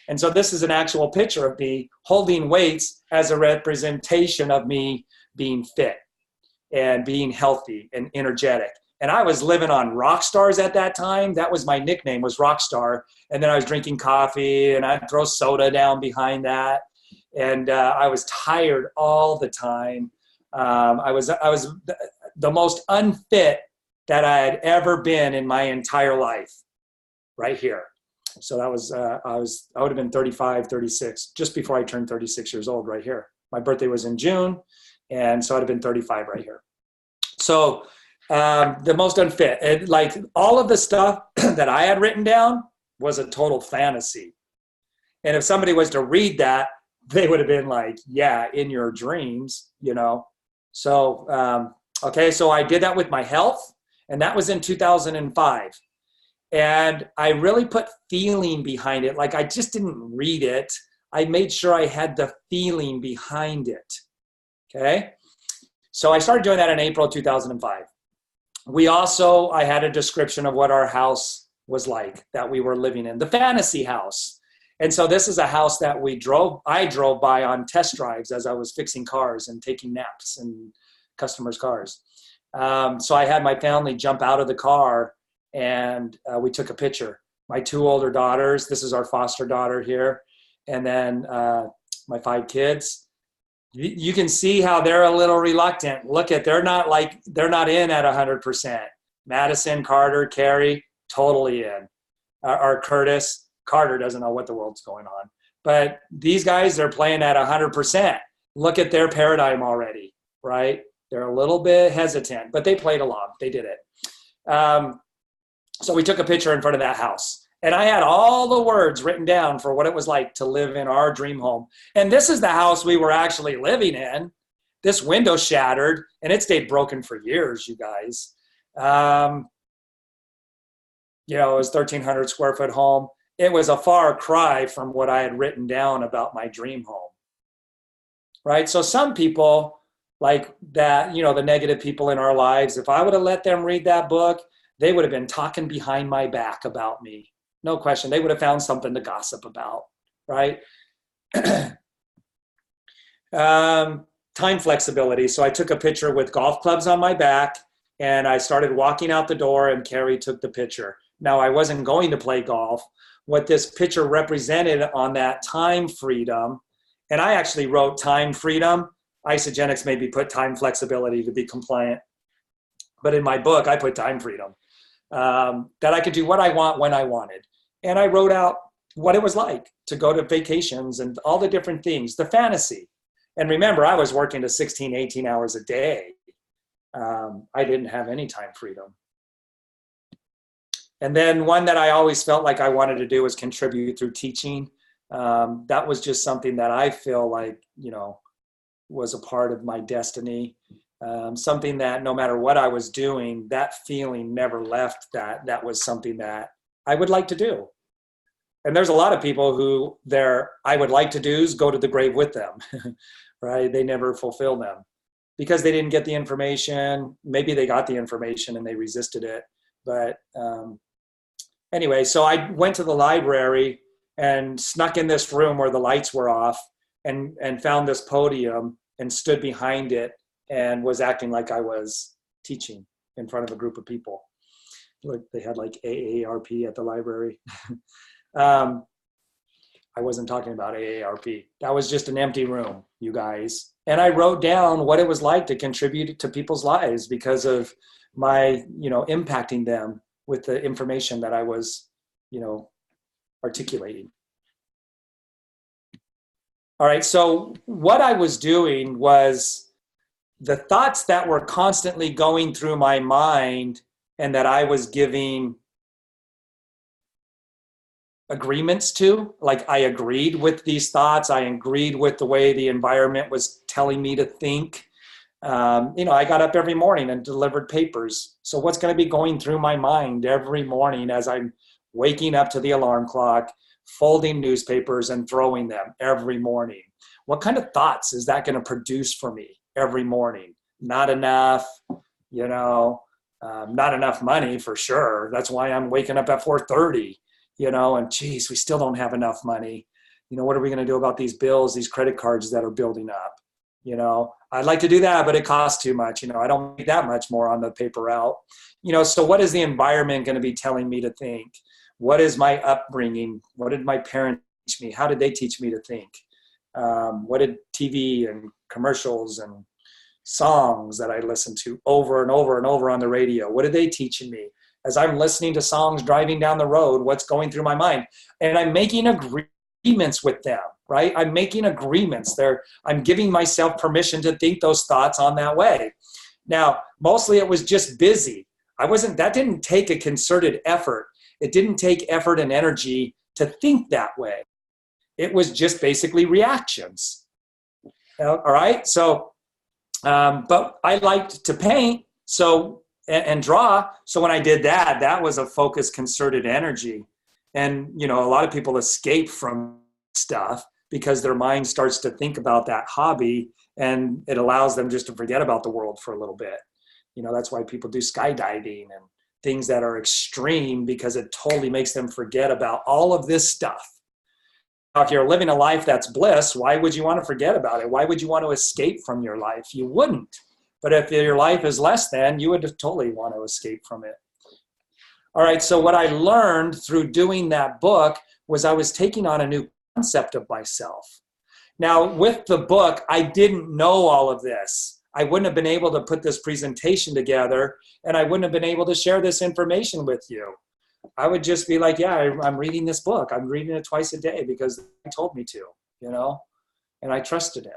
And so this is an actual picture of me holding weights as a representation of me being fit and being healthy and energetic. And I was living on rock stars at that time. That was my nickname, was Rockstar. And then I was drinking coffee, and I'd throw soda down behind that. And I was tired all the time. I was the most unfit that I had ever been in my entire life, right here. So that was, I would have been 35, 36, just before I turned 36 years old, right here. My birthday was in June, and so I'd have been 35 right here. So the most unfit, and like all of the stuff that I had written down was a total fantasy. And if somebody was to read that, they would have been like, yeah, in your dreams, you know? So, okay, so I did that with my health, and that was in 2005. And I really put feeling behind it. Like, I just didn't read it. I made sure I had the feeling behind it, okay? So I started doing that in April 2005. I had a description of what our house was like that we were living in, the fantasy house. And so this is a house that I drove by on test drives as I was fixing cars and taking naps in customers' cars. So I had my family jump out of the car, and we took a picture. My 2 older daughters, this is our foster daughter here, and then my 5 kids. You can see how they're a little reluctant. Look at, they're not in at 100%. Madison, Carter, Carrie, totally in. Or Curtis. Carter doesn't know what the world's going on. But these guys, they're playing at 100%. Look at their paradigm already, right? They're a little bit hesitant, but they played along. They did it. So we took a picture in front of that house. And I had all the words written down for what it was like to live in our dream home. And this is the house we were actually living in. This window shattered, and it stayed broken for years, you guys. It was 1,300 square foot home. It was a far cry from what I had written down about my dream home, right? So some people like that, the negative people in our lives, if I would have let them read that book, they would have been talking behind my back about me. No question. They would have found something to gossip about, right? Time flexibility. So I took a picture with golf clubs on my back, and I started walking out the door, and Carrie took the picture. Now, I wasn't going to play golf. What this picture represented on that time freedom, and I actually wrote time freedom. Isogenics made me put time flexibility to be compliant. But in my book, I put time freedom. That I could do what I want when I wanted. And I wrote out what it was like to go to vacations and all the different things, the fantasy. And remember, I was working to 16, 18 hours a day. I didn't have any time freedom. And then one that I always felt like I wanted to do was contribute through teaching. That was just something that I feel like, was a part of my destiny. Something that no matter what I was doing, that feeling never left. That was something that I would like to do. And there's a lot of people who I would like to do's go to the grave with them, right? They never fulfill them because they didn't get the information. Maybe they got the information and they resisted it. But anyway, so I went to the library and snuck in this room where the lights were off and found this podium and stood behind it and was acting like I was teaching in front of a group of people. Like they had like AARP at the library. I wasn't talking about AARP. That was just an empty room, you guys. And I wrote down what it was like to contribute to people's lives because of my, impacting them with the information that I was, articulating. All right, so what I was doing was the thoughts that were constantly going through my mind and that I was giving agreements to, like I agreed with these thoughts, I agreed with the way the environment was telling me to think. I got up every morning and delivered papers. So what's going to be going through my mind every morning as I'm waking up to the alarm clock, folding newspapers and throwing them every morning? What kind of thoughts is that going to produce for me every morning? Not enough, not enough money for sure. That's why I'm waking up at 4:30, and geez, we still don't have enough money. What are we going to do about these bills, these credit cards that are building up? I'd like to do that, but it costs too much. I don't need that much more on the paper route. So what is the environment going to be telling me to think? What is my upbringing? What did my parents teach me? How did they teach me to think? What did TV and commercials and songs that I listened to over and over and over on the radio, what are they teaching me? As I'm listening to songs driving down the road, what's going through my mind? And I'm making agreements with them, right? I'm making agreements there. I'm giving myself permission to think those thoughts on that way. Now, mostly it was just busy. That didn't take a concerted effort. It didn't take effort and energy to think that way. It was just basically reactions. All right. So, but I liked to paint. And draw. So when I did that, that was a focused, concerted energy. And, a lot of people escape from stuff because their mind starts to think about that hobby and it allows them just to forget about the world for a little bit. That's why people do skydiving and things that are extreme, because it totally makes them forget about all of this stuff. Now, if you're living a life that's bliss, why would you want to forget about it? Why would you want to escape from your life? You wouldn't. But if your life is less than, you would totally want to escape from it. All right, so what I learned through doing that book was I was taking on a new concept of myself. Now, with the book, I didn't know all of this. I wouldn't have been able to put this presentation together, and I wouldn't have been able to share this information with you. I would just be like, yeah, I'm reading this book. I'm reading it twice a day because he told me to, and I trusted him.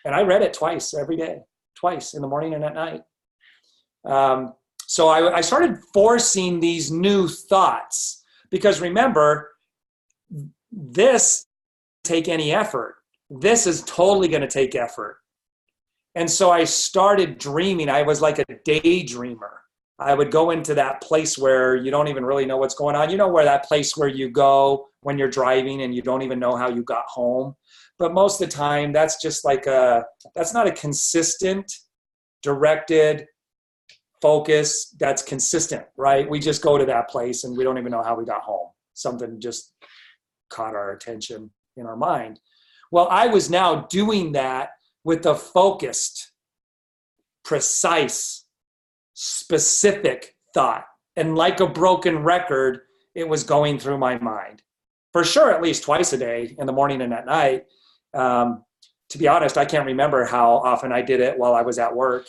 And I read it twice every day. Twice, in the morning and at night. So I started forcing these new thoughts because remember, this doesn't take any effort. This is totally going to take effort. And so I started dreaming. I was like a daydreamer. I would go into that place where you don't even really know what's going on. Where that place where you go when you're driving and you don't even know how you got home. But most of the time, that's just like that's not a consistent, directed focus that's consistent, right? We just go to that place and we don't even know how we got home. Something just caught our attention in our mind. Well, I was now doing that with a focused, precise, specific thought. And like a broken record, it was going through my mind. For sure, at least twice a day, in the morning and at night. To be honest, I can't remember how often I did it while I was at work.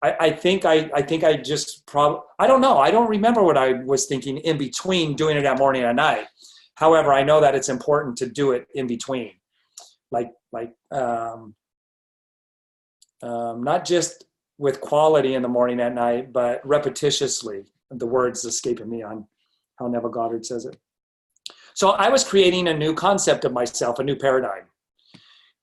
I think I just I don't know. I don't remember what I was thinking in between doing it at morning and night. However, I know that it's important to do it in between. Not just with quality in the morning and night, but repetitiously. The words escaping me on how Neville Goddard says it. So I was creating a new concept of myself, a new paradigm.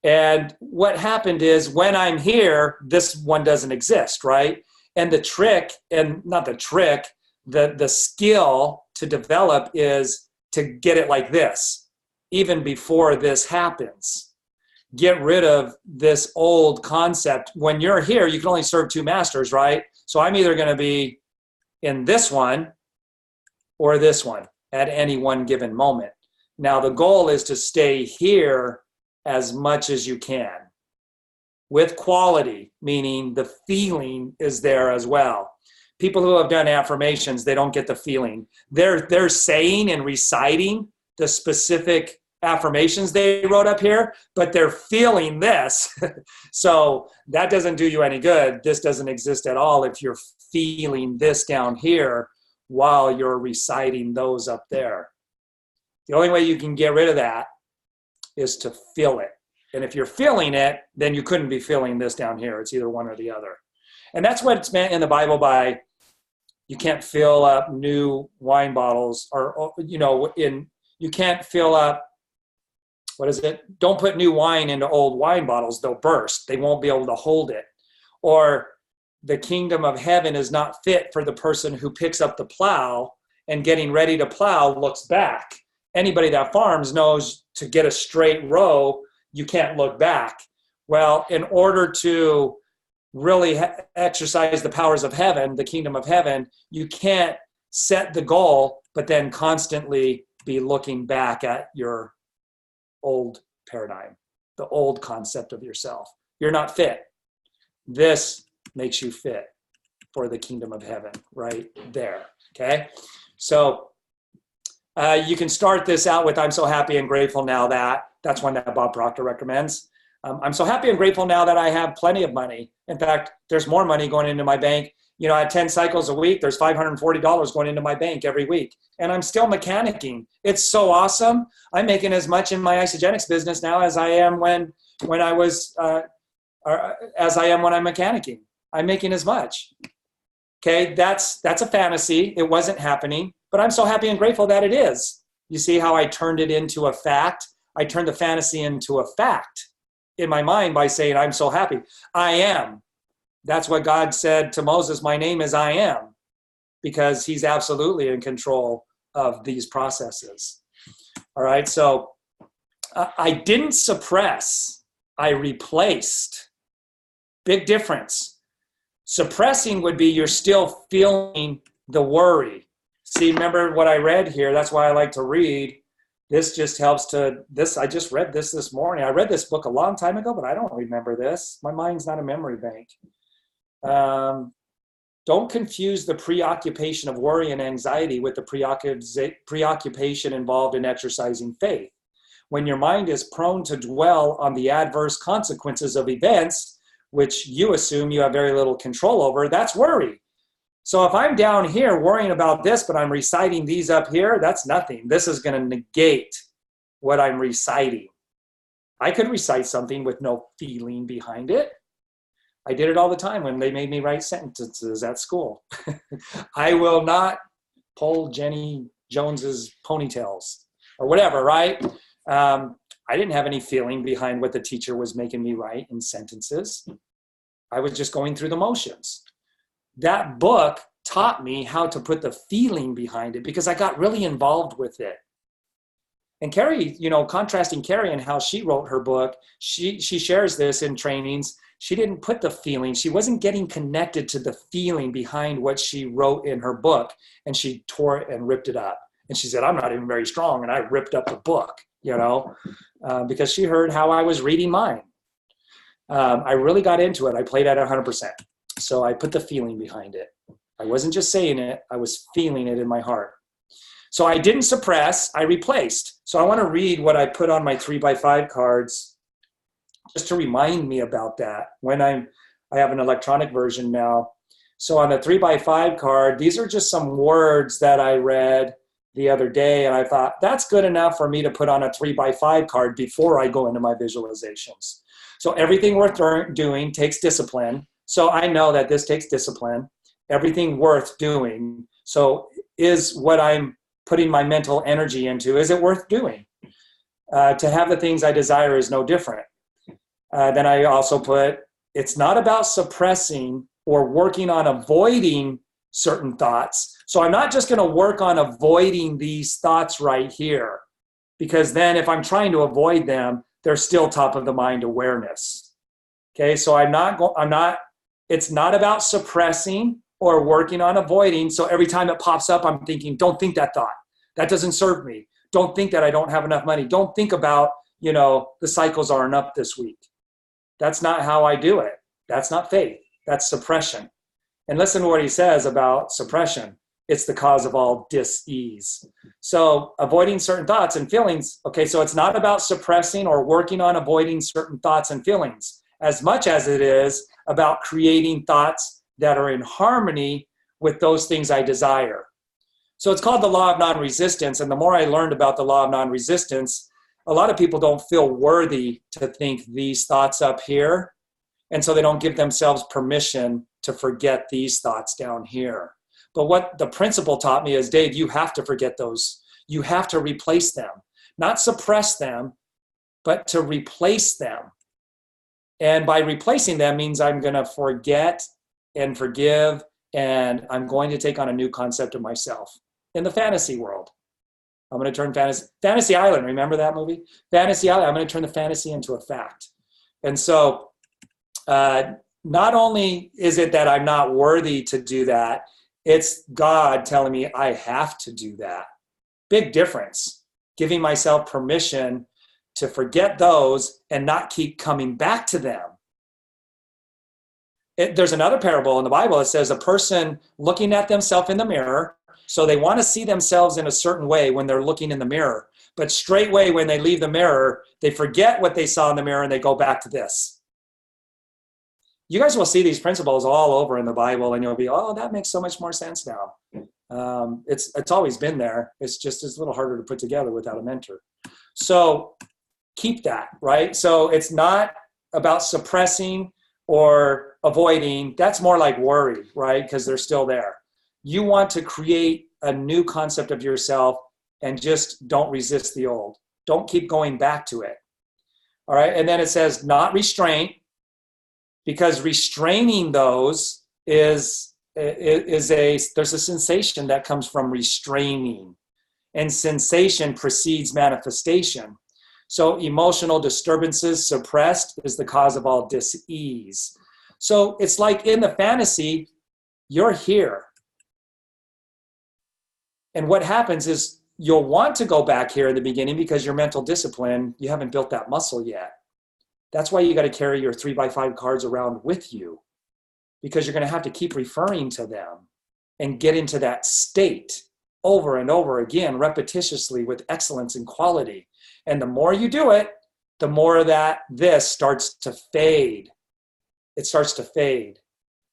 And what happened is when I'm here, this one doesn't exist, right? And the trick, and not the trick, the skill to develop is to get it like this, even before this happens. Get rid of this old concept. When you're here, you can only serve two masters, right? So I'm either going to be in this one or this one at any one given moment. Now, the goal is to stay here as much as you can. with quality, meaning the feeling is there as well. People who have done affirmations, they don't get the feeling. They're saying and reciting the specific affirmations they wrote up here, but they're feeling this. So that doesn't do you any good. This doesn't exist at all if you're feeling this down here while you're reciting those up there. The only way you can get rid of that is to feel it. And if you're feeling it, then you couldn't be feeling this down here. It's either one or the other. And that's what it's meant in the Bible by you can't fill up new wine bottles, or you can't fill up, what is it? Don't put new wine into old wine bottles. They'll burst. They won't be able to hold it. Or the kingdom of heaven is not fit for the person who picks up the plow and getting ready to plow looks back. Anybody that farms knows to get a straight row, you can't look back. Well, in order to really exercise the powers of heaven, the kingdom of heaven, you can't set the goal, but then constantly be looking back at your old paradigm, the old concept of yourself. You're not fit. This makes you fit for the kingdom of heaven right there, okay? So you can start this out with, I'm so happy and grateful now that, that's one that Bob Proctor recommends. I'm so happy and grateful now that I have plenty of money. In fact, there's more money going into my bank. You know, at 10 cycles a week, there's $540 going into my bank every week. And I'm still mechanicking. It's so awesome. I'm making as much in my isogenics business now as I am when I was, as I am when I'm mechanicking. I'm making as much. Okay, that's a fantasy. It wasn't happening, but I'm so happy and grateful that it is. You see how I turned it into a fact? I turned the fantasy into a fact in my mind by saying, I'm so happy. I am. That's what God said to Moses, my name is I am, because he's absolutely in control of these processes. All right, so I didn't suppress, I replaced. Big difference. Suppressing would be you're still feeling the worry. See, remember what I read here? That's why I like to read. This just helps to, I just read this morning. I read this book a long time ago, but I don't remember this. My mind's not a memory bank. Don't confuse the preoccupation of worry and anxiety with the preoccupation involved in exercising faith. When your mind is prone to dwell on the adverse consequences of events, which you assume you have very little control over, that's worry. So if I'm down here worrying about this, but I'm reciting these up here, that's nothing. This is going to negate what I'm reciting. I could recite something with no feeling behind it. I did it all the time when they made me write sentences at school. I will not pull Jenny Jones's ponytails or whatever, right? I didn't have any feeling behind what the teacher was making me write in sentences. I was just going through the motions. That book taught me how to put the feeling behind it because I got really involved with it. And Carrie, you know, contrasting Carrie and how she wrote her book, she shares this in trainings. She didn't put the feeling. She wasn't getting connected to the feeling behind what she wrote in her book. And she tore it and ripped it up. And she said, I'm not even very strong. And I ripped up the book, you know, because she heard how I was reading mine. I really got into it. I played at 100%. So I put the feeling behind it. I wasn't just saying it. I was feeling it in my heart. So I didn't suppress. I replaced. So I want to read what I put on my 3x5 cards just to remind me about that when I have an electronic version now. So on the 3x5 card, these are just some words that I read the other day. And I thought that's good enough for me to put on a 3x5 card before I go into my visualizations. So everything worth doing takes discipline. So I know that this takes discipline. Everything worth doing. So is what I'm putting my mental energy into, is it worth doing? To have the things I desire is no different. Then I also put, it's not about suppressing or working on avoiding certain thoughts. So I'm not just going to work on avoiding these thoughts right here, because then if I'm trying to avoid them, they're still top of the mind awareness. Okay, so it's not about suppressing or working on avoiding. So every time it pops up, I'm thinking, don't think that thought. That doesn't serve me. Don't think that I don't have enough money. Don't think about, you know, the cycles aren't up this week. That's not how I do it. That's not faith. That's suppression. And listen to what he says about suppression. It's the cause of all dis-ease. So avoiding certain thoughts and feelings. Okay, so it's not about suppressing or working on avoiding certain thoughts and feelings as much as it is about creating thoughts that are in harmony with those things I desire. So it's called the law of non-resistance. And the more I learned about the law of non-resistance, a lot of people don't feel worthy to think these thoughts up here. And so they don't give themselves permission to forget these thoughts down here. But what the principle taught me is, Dave, you have to forget those. You have to replace them, not suppress them, but to replace them. And by replacing them means I'm going to forget and forgive, and I'm going to take on a new concept of myself in the fantasy world. I'm going to turn Fantasy Island. Remember that movie? Fantasy Island. I'm going to turn the fantasy into a fact. And so not only is it that I'm not worthy to do that, it's God telling me I have to do that. Big difference. Giving myself permission to forget those and not keep coming back to them. There's another parable in the Bible that says a person looking at themselves in the mirror, so they want to see themselves in a certain way when they're looking in the mirror, but straightway when they leave the mirror, they forget what they saw in the mirror and they go back to this. You guys will see these principles all over in the Bible, and you'll be, oh, that makes so much more sense now. It's always been there. It's just it's a little harder to put together without a mentor. So keep that, right? So it's not about suppressing or avoiding. That's more like worry, right? Because they're still there. You want to create a new concept of yourself and just don't resist the old. Don't keep going back to it. All right. And then it says not restraint, because restraining those there's a sensation that comes from restraining, and sensation precedes manifestation. So emotional disturbances suppressed is the cause of all dis-ease. So it's like in the fantasy, you're here. And what happens is you'll want to go back here in the beginning because your mental discipline, you haven't built that muscle yet. That's why you got to carry your 3x5 cards around with you, because you're going to have to keep referring to them and get into that state over and over again, repetitiously with excellence and quality. And the more you do it, the more that this starts to fade. It starts to fade.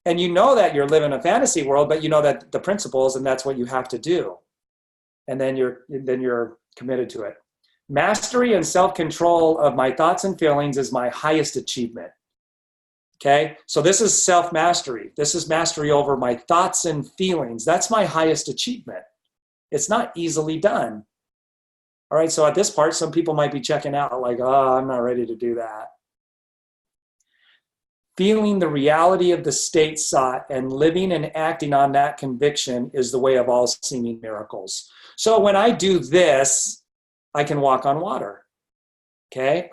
And you know that you're living a fantasy world, but you know that the principles, and that's what you have to do. And then you're committed to it. Mastery and self-control of my thoughts and feelings is my highest achievement. Okay, so this is self-mastery. This is mastery over my thoughts and feelings. That's my highest achievement. It's not easily done. All right, so at this part, some people might be checking out like, oh, I'm not ready to do that. Feeling the reality of the state sought and living and acting on that conviction is the way of all seeming miracles. So when I do this, I can walk on water. Okay,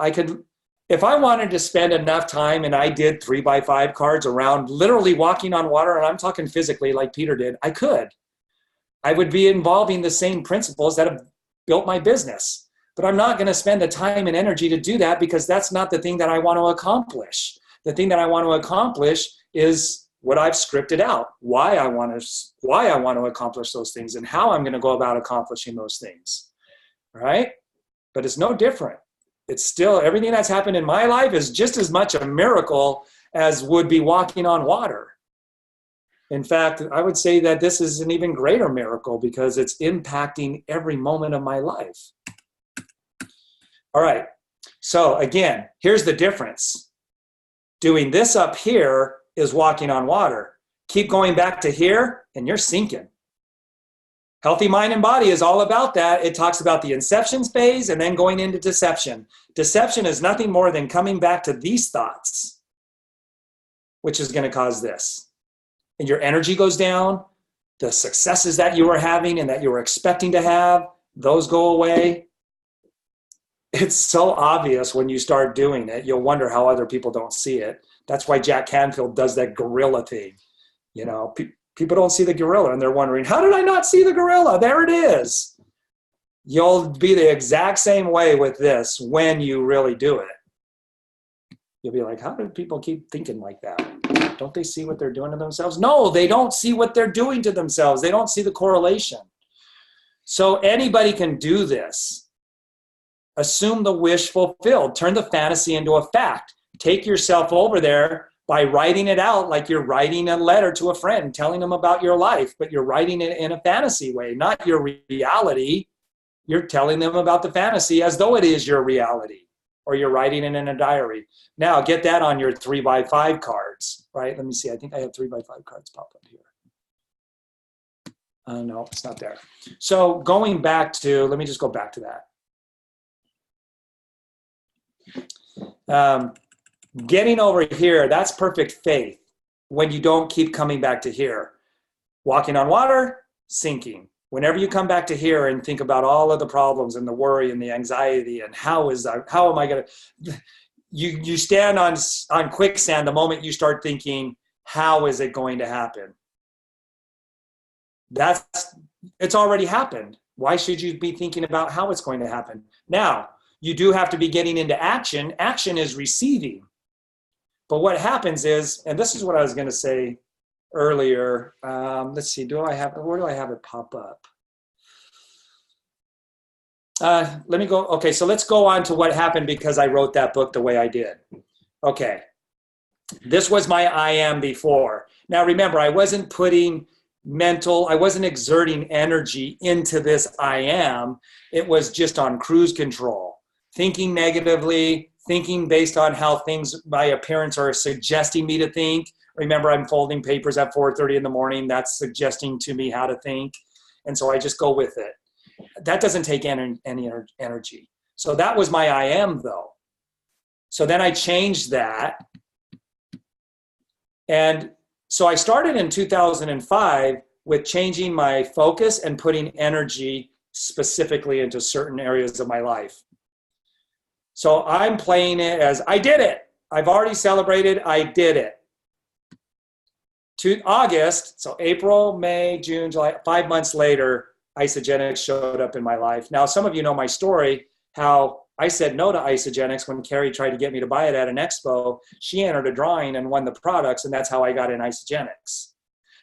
if I wanted to spend enough time and I did 3x5 cards around literally walking on water, and I'm talking physically like Peter did, I could. I would be involving the same principles that have built my business. But I'm not going to spend the time and energy to do that because that's not the thing that I want to accomplish. The thing that I want to accomplish is what I've scripted out, why I want to accomplish those things and how I'm going to go about accomplishing those things. Right? But it's no different. It's still, everything that's happened in my life is just as much a miracle as would be walking on water. In fact, I would say that this is an even greater miracle because it's impacting every moment of my life. All right. So again, here's the difference. Doing this up here is walking on water. Keep going back to here and you're sinking. Healthy mind and body is all about that. It talks about the inception phase and then going into deception. Deception is nothing more than coming back to these thoughts, which is going to cause this. And your energy goes down. The successes that you were having and that you were expecting to have, those go away. It's so obvious when you start doing it. You'll wonder how other people don't see it. That's why Jack Canfield does that gorilla thing. You know, people don't see the gorilla and they're wondering, how did I not see the gorilla? There it is. You'll be the exact same way with this when you really do it. You'll be like, how do people keep thinking like that? Don't they see what they're doing to themselves? No, they don't see what they're doing to themselves. They don't see the correlation. So anybody can do this. Assume the wish fulfilled. Turn the fantasy into a fact. Take yourself over there by writing it out like you're writing a letter to a friend, telling them about your life, but you're writing it in a fantasy way, not your reality. You're telling them about the fantasy as though it is your reality, or you're writing it in a diary. Now get that on your 3x5 cards, right? Let me see, I think I have 3x5 cards pop up here. No, it's not there. So going back to, let me just go back to that. Getting over here, that's perfect faith when you don't keep coming back to here. Walking on water, sinking. Whenever you come back to here and think about all of the problems and the worry and the anxiety and how am I going to, you stand on quicksand the moment you start thinking, how is it going to happen? It's already happened. Why should you be thinking about how it's going to happen? Now, you do have to be getting into action. Action is receiving. But what happens is, and this is what I was going to say earlier. Let's see, where do I have it pop up? Let me go. Okay, so let's go on to what happened because I wrote that book the way I did. Okay, this was my I am before. Now remember, I wasn't exerting energy into this I am. It was just on cruise control, thinking negatively, thinking based on how things, my appearance are suggesting me to think. Remember, I'm folding papers at 4:30 in the morning. That's suggesting to me how to think. And so I just go with it. That doesn't take any energy. So that was my I am though. So then I changed that. And so I started in 2005 with changing my focus and putting energy specifically into certain areas of my life. So I'm playing it as I did it. I've already celebrated. I did it. To August, so April, May, June, July, 5 months later, Isagenix showed up in my life. Now, some of you know my story, how I said no to Isagenix when Carrie tried to get me to buy it at an expo. She entered a drawing and won the products, and that's how I got in Isagenix.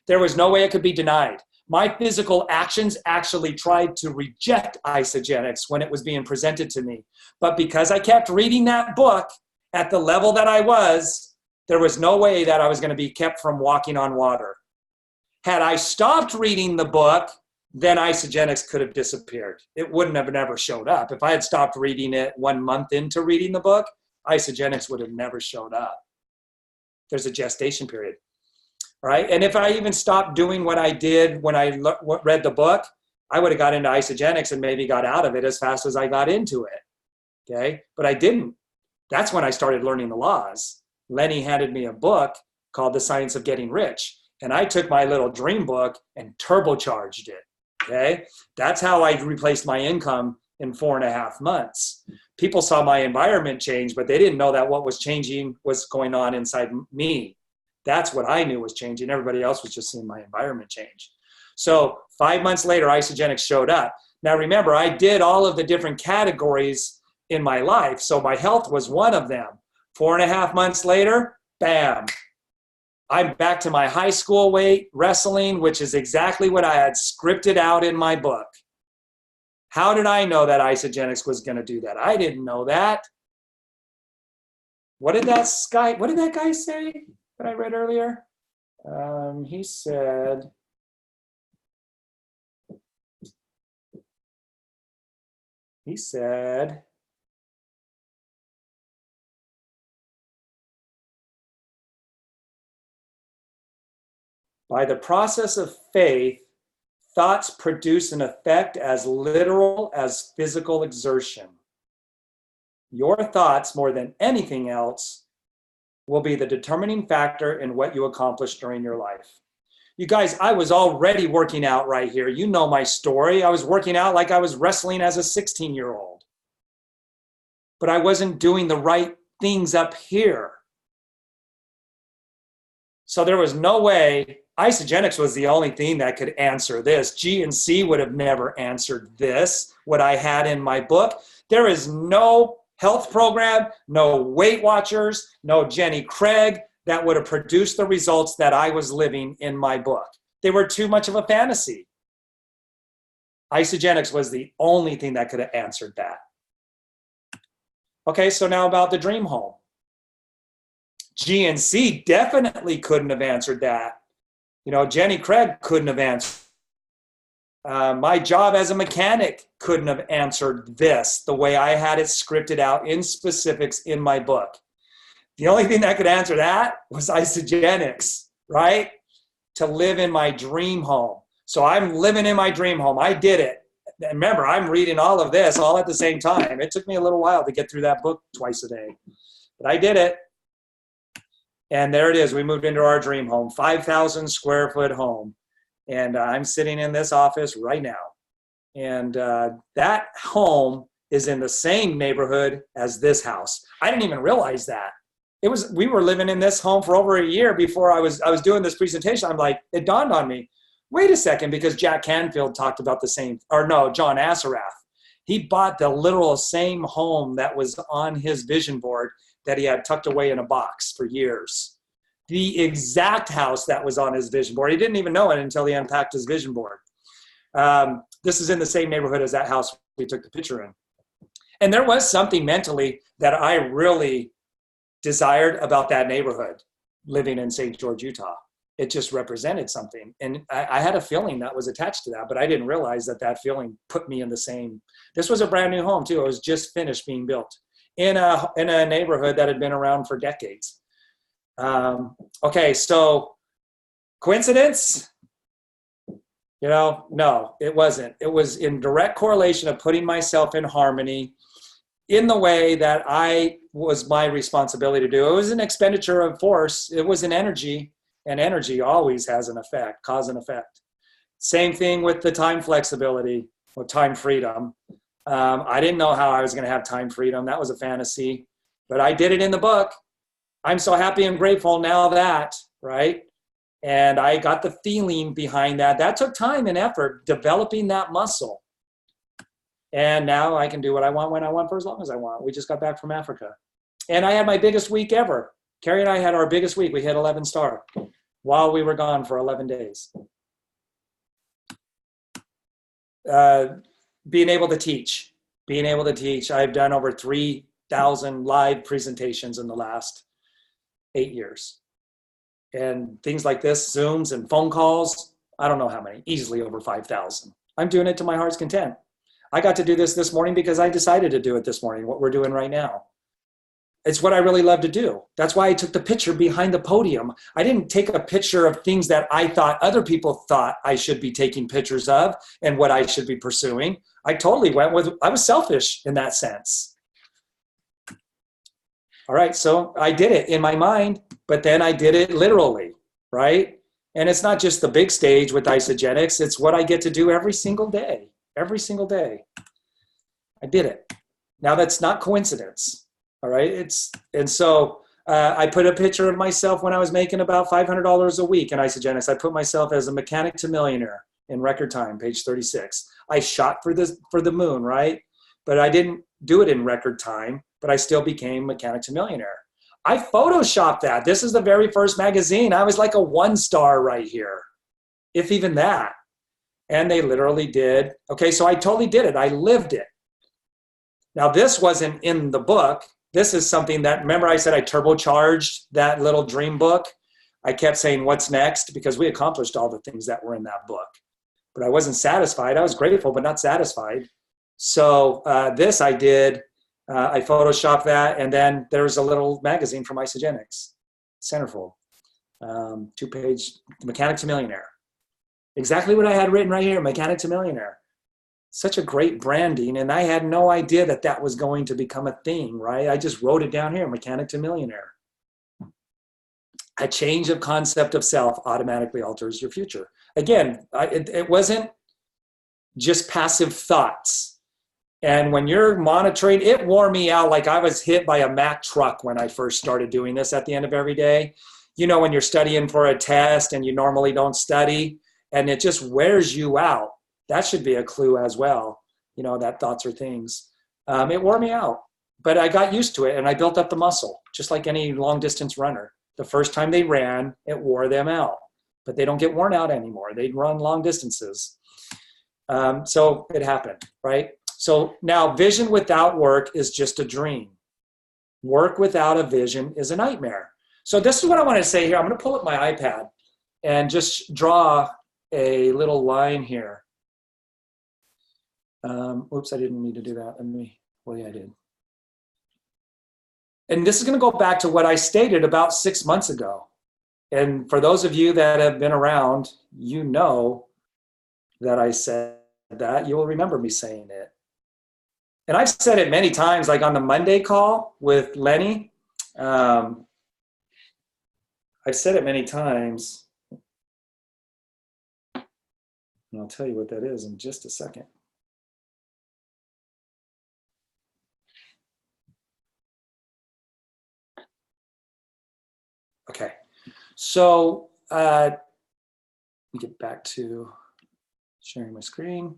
There was no way it could be denied. My physical actions actually tried to reject Isagenix when it was being presented to me. But because I kept reading that book at the level that I was, there was no way that I was going to be kept from walking on water. Had I stopped reading the book, then Isagenix could have disappeared. It wouldn't have never showed up. If I had stopped reading it 1 month into reading the book, Isagenix would have never showed up. There's a gestation period. Right? And if I even stopped doing what I did when I read the book, I would have got into Isagenix and maybe got out of it as fast as I got into it. Okay? But I didn't. That's when I started learning the laws. Lenny handed me a book called The Science of Getting Rich. And I took my little dream book and turbocharged it. Okay? That's how I replaced my income in 4.5 months. People saw my environment change, but they didn't know that what was changing was going on inside me. That's what I knew was changing. Everybody else was just seeing my environment change. So 5 months later, Isagenix showed up. Now remember, I did all of the different categories in my life. So my health was one of them. 4.5 months later, bam. I'm back to my high school weight wrestling, which is exactly what I had scripted out in my book. How did I know that Isagenix was going to do that? I didn't know that. What did that guy say that I read earlier? He said, by the process of faith, thoughts produce an effect as literal as physical exertion. Your thoughts, more than anything else, will be the determining factor in what you accomplish during your life. You guys, I was already working out right here. You know my story. I was working out like I was wrestling as a 16-year-old. But I wasn't doing the right things up here. So there was no way. Isagenix was the only thing that could answer this. GNC would have never answered this, what I had in my book. There is no health program, no Weight Watchers, no Jenny Craig that would have produced the results that I was living in my book. They were too much of a fantasy. Isagenix was the only thing that could have answered that. Okay, so now about the dream home. GNC definitely couldn't have answered that. Jenny Craig couldn't have answered. My job as a mechanic couldn't have answered this the way I had it scripted out in specifics in my book. The only thing that could answer that was Isagenix, right? To live in my dream home. So I'm living in my dream home. I did it. And remember, I'm reading all of this all at the same time. It took me a little while to get through that book twice a day, but I did it. And there it is. We moved into our dream home, 5,000 square foot home. And I'm sitting in this office right now. And that home is in the same neighborhood as this house. I didn't even realize that. We were living in this home for over a year before I was doing this presentation. I'm like, it dawned on me, wait a second, because Jack Canfield talked about the same, or no, John Assarath. He bought the literal same home that was on his vision board that he had tucked away in a box for years. The exact house that was on his vision board. He didn't even know it until he unpacked his vision board. This is in the same neighborhood as that house we took the picture in. And there was something mentally that I really desired about that neighborhood, living in St. George, Utah. It just represented something. And I had a feeling that was attached to that, but I didn't realize that feeling put me in the same. This was a brand new home too. It was just finished being built in a neighborhood that had been around for decades. Okay, so coincidence? No, it wasn't. It was in direct correlation of putting myself in harmony in the way that I was my responsibility to do. It was an expenditure of force. It was an energy, and energy always has an effect, cause and effect. Same thing with the time flexibility or time freedom. I didn't know how I was going to have time freedom. That was a fantasy, but I did it in the book. I'm so happy and grateful now that, right? And I got the feeling behind that. That took time and effort, developing that muscle. And now I can do what I want when I want for as long as I want. We just got back from Africa. And I had my biggest week ever. Carrie and I had our biggest week. We hit 11 star while we were gone for 11 days. Being able to teach. I've done over 3,000 live presentations in the last 8 years. And things like this, Zooms and phone calls, I don't know how many, easily over 5,000. I'm doing it to my heart's content. I got to do this morning because I decided to do it this morning, what we're doing right now. It's what I really love to do. That's why I took the picture behind the podium. I didn't take a picture of things that I thought other people thought I should be taking pictures of and what I should be pursuing. I totally I was selfish in that sense. All right, so I did it in my mind, but then I did it literally, right? And it's not just the big stage with Isagenix, it's what I get to do every single day. Every single day. I did it. Now that's not coincidence. All right. And so I put a picture of myself when I was making about $500 a week in Isagenix. I put myself as a mechanic to millionaire in record time, page 36. I shot for the moon, right? But I didn't do it in record time, but I still became mechanic to millionaire. I photoshopped that. This is the very first magazine. I was like a 1-star right here, if even that. And they literally did. Okay, so I totally did it. I lived it. Now, this wasn't in the book. This is something that, remember I said I turbocharged that little dream book? I kept saying, what's next? Because we accomplished all the things that were in that book. But I wasn't satisfied. I was grateful, but not satisfied. So this I did. I photoshopped that. And then there's a little magazine from Isagenix, Centerfold, 2-page, Mechanic to Millionaire. Exactly what I had written right here, Mechanic to Millionaire. Such a great branding, and I had no idea that was going to become a thing, right? I just wrote it down here, Mechanic to Millionaire. A change of concept of self automatically alters your future. Again, it wasn't just passive thoughts. And when you're monitoring, it wore me out like I was hit by a Mack truck when I first started doing this at the end of every day. You know, when you're studying for a test and you normally don't study, and it just wears you out. That should be a clue as well, that thoughts are things. It wore me out. but I got used to it and I built up the muscle, just like any long distance runner. The first time they ran, it wore them out, but they don't get worn out anymore. They run long distances. So it happened, right? So now vision without work is just a dream. Work without a vision is a nightmare. So this is what I want to say here. I'm going to pull up my iPad and just draw a little line here. Oops, I didn't need to do that. Well, yeah, I did. And this is going to go back to what I stated about 6 months ago. And for those of you that have been around, you know that I said that. You will remember me saying it. And I've said it many times, like on the Monday call with Lenny. I've said it many times. And I'll tell you what that is in just a second. Okay, so let me get back to sharing my screen.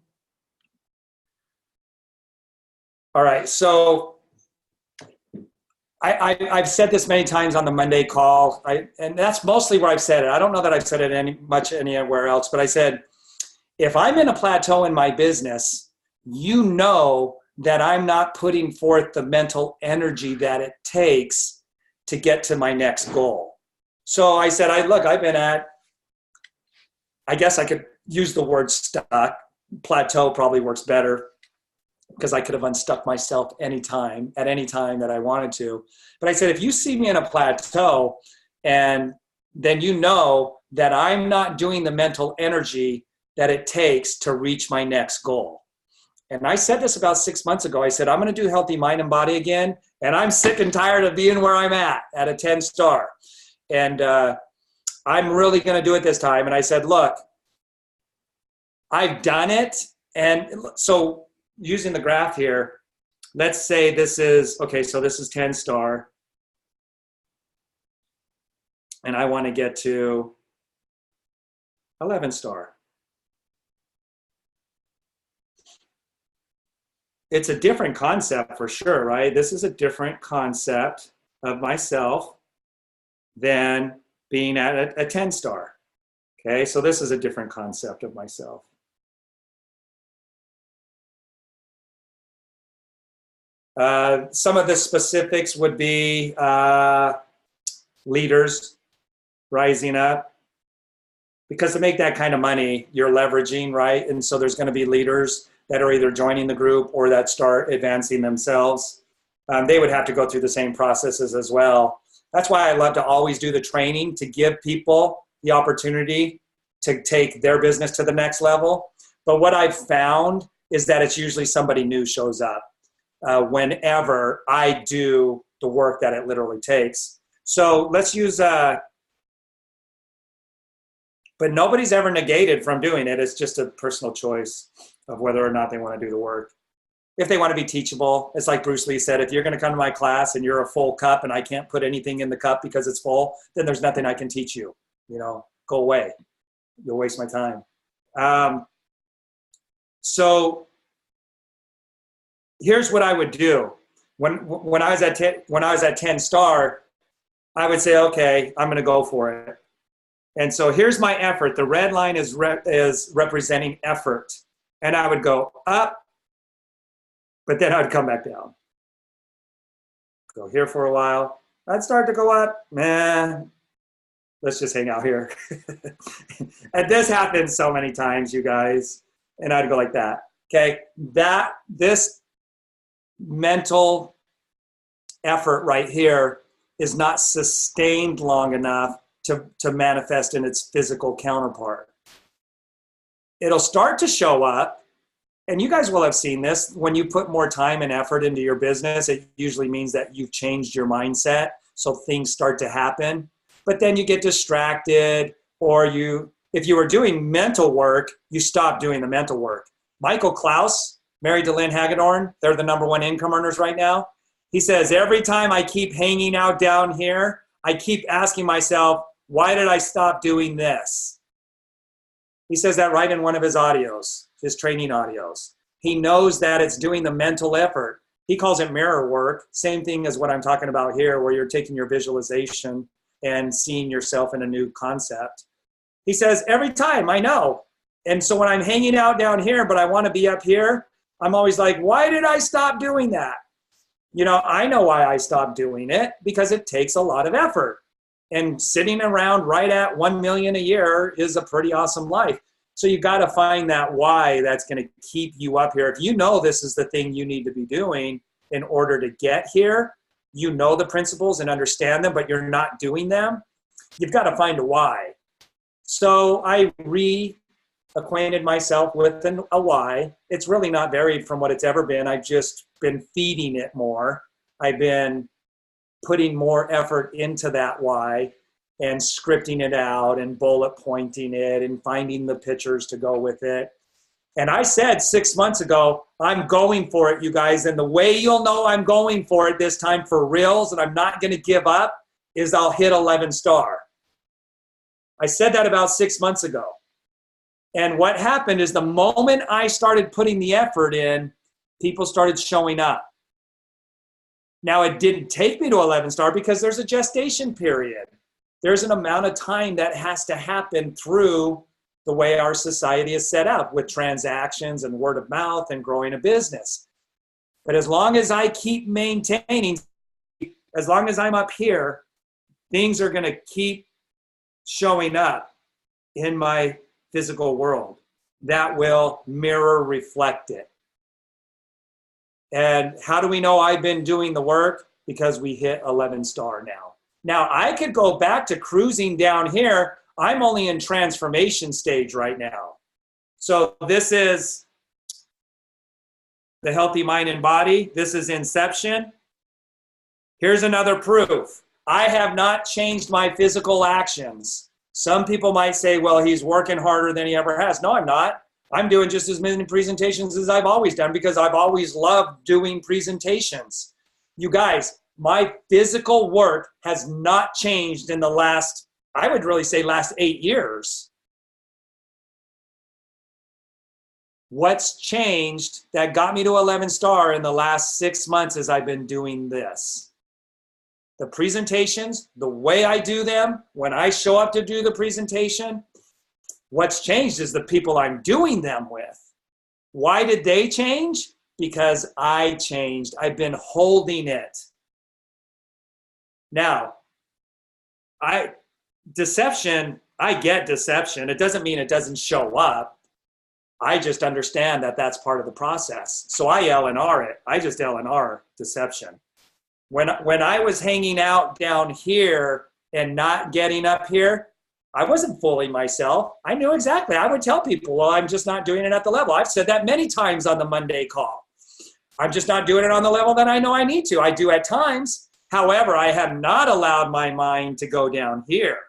All right, so I've said this many times on the Monday call, and that's mostly where I've said it. I don't know that I've said it anywhere else, but I said, if I'm in a plateau in my business, you know that I'm not putting forth the mental energy that it takes to get to my next goal. So I said, I've been at, I guess I could use the word stuck. Plateau probably works better because I could have unstuck myself at any time that I wanted to. But I said, if you see me in a plateau, and then you know that I'm not doing the mental energy that it takes to reach my next goal. And I said this about 6 months ago. I said, I'm going to do healthy mind and body again. And I'm sick and tired of being where I'm at a 10-star. And I'm really going to do it this time. And I said, look, I've done it. And so using the graph here, let's say this is, okay, so this is 10-star. And I want to get to 11-star. It's a different concept for sure, right? This is a different concept of myself than being at a 10-star. Okay, so this is a different concept of myself. Some of the specifics would be leaders rising up. Because to make that kind of money, you're leveraging, right? And so there's going to be leaders that are either joining the group or that start advancing themselves. They would have to go through the same processes as well. That's why I love to always do the training to give people the opportunity to take their business to the next level. But what I've found is that it's usually somebody new shows up whenever I do the work that it literally takes. So let's use, but nobody's ever negated from doing it. It's just a personal choice of whether or not they want to do the work. If they want to be teachable, it's like Bruce Lee said, if you're going to come to my class and you're a full cup and I can't put anything in the cup because it's full, then there's nothing I can teach you. You know, go away. You'll waste my time. So here's what I would do. When I was at 10-star, I would say, okay, I'm going to go for it. And so here's my effort. The red line is representing effort. And I would go up, but then I'd come back down. Go here for a while. I'd start to go up. Man, let's just hang out here. And this happens so many times, you guys. And I'd go like that. Okay, this mental effort right here is not sustained long enough to manifest in its physical counterpart. It'll start to show up, and you guys will have seen this. When you put more time and effort into your business, it usually means that you've changed your mindset, so things start to happen. But then you get distracted, or if you were doing mental work, you stop doing the mental work. Michael Klaus, married to Lynn Hagedorn, they're the #1 income earners right now. He says, every time I keep hanging out down here, I keep asking myself, why did I stop doing this? He says that right in one of his audios, his training audios. He knows that it's doing the mental effort. He calls it mirror work. Same thing as what I'm talking about here, where you're taking your visualization and seeing yourself in a new concept. He says, every time, I know. And so when I'm hanging out down here, but I want to be up here, I'm always like, why did I stop doing that? You know, I know why I stopped doing it, because it takes a lot of effort. And sitting around right at 1 million a year is a pretty awesome life. So you got to find that why that's going to keep you up here. If you know this is the thing you need to be doing in order to get here, you know the principles and understand them, but you're not doing them, you've got to find a why. So I reacquainted myself with a why. It's really not varied from what it's ever been. I've just been feeding it more. I've been putting more effort into that why and scripting it out and bullet pointing it and finding the pictures to go with it. And I said 6 months ago, I'm going for it, you guys. And the way you'll know I'm going for it this time for reals and I'm not going to give up is I'll hit 11 star. I said that about 6 months ago. And what happened is the moment I started putting the effort in, people started showing up. Now, it didn't take me to 11 star because there's a gestation period. There's an amount of time that has to happen through the way our society is set up with transactions and word of mouth and growing a business. But as long as I keep maintaining, as long as I'm up here, things are going to keep showing up in my physical world that will mirror reflect it. And how do we know I've been doing the work? Because we hit 11 star now. Now, I could go back to cruising down here. I'm only in transformation stage right now. So this is the healthy mind and body. This is inception. Here's another proof. I have not changed my physical actions. Some people might say, well, he's working harder than he ever has. No, I'm not. I'm doing just as many presentations as I've always done because I've always loved doing presentations. You guys, my physical work has not changed in the last, I would really say last 8 years. What's changed that got me to 11 star in the last 6 months is I've been doing this. The presentations, the way I do them, when I show up to do the presentation, what's changed is the people I'm doing them with. Why did they change? Because I changed. I've been holding it. Now, I get deception. It doesn't mean it doesn't show up. I just understand that that's part of the process. So I L&R it. I just L&R deception. When I was hanging out down here and not getting up here, I wasn't fooling myself. I knew exactly. I would tell people, well, I'm just not doing it at the level. I've said that many times on the Monday call. I'm just not doing it on the level that I know I need to. I do at times. However, I have not allowed my mind to go down here.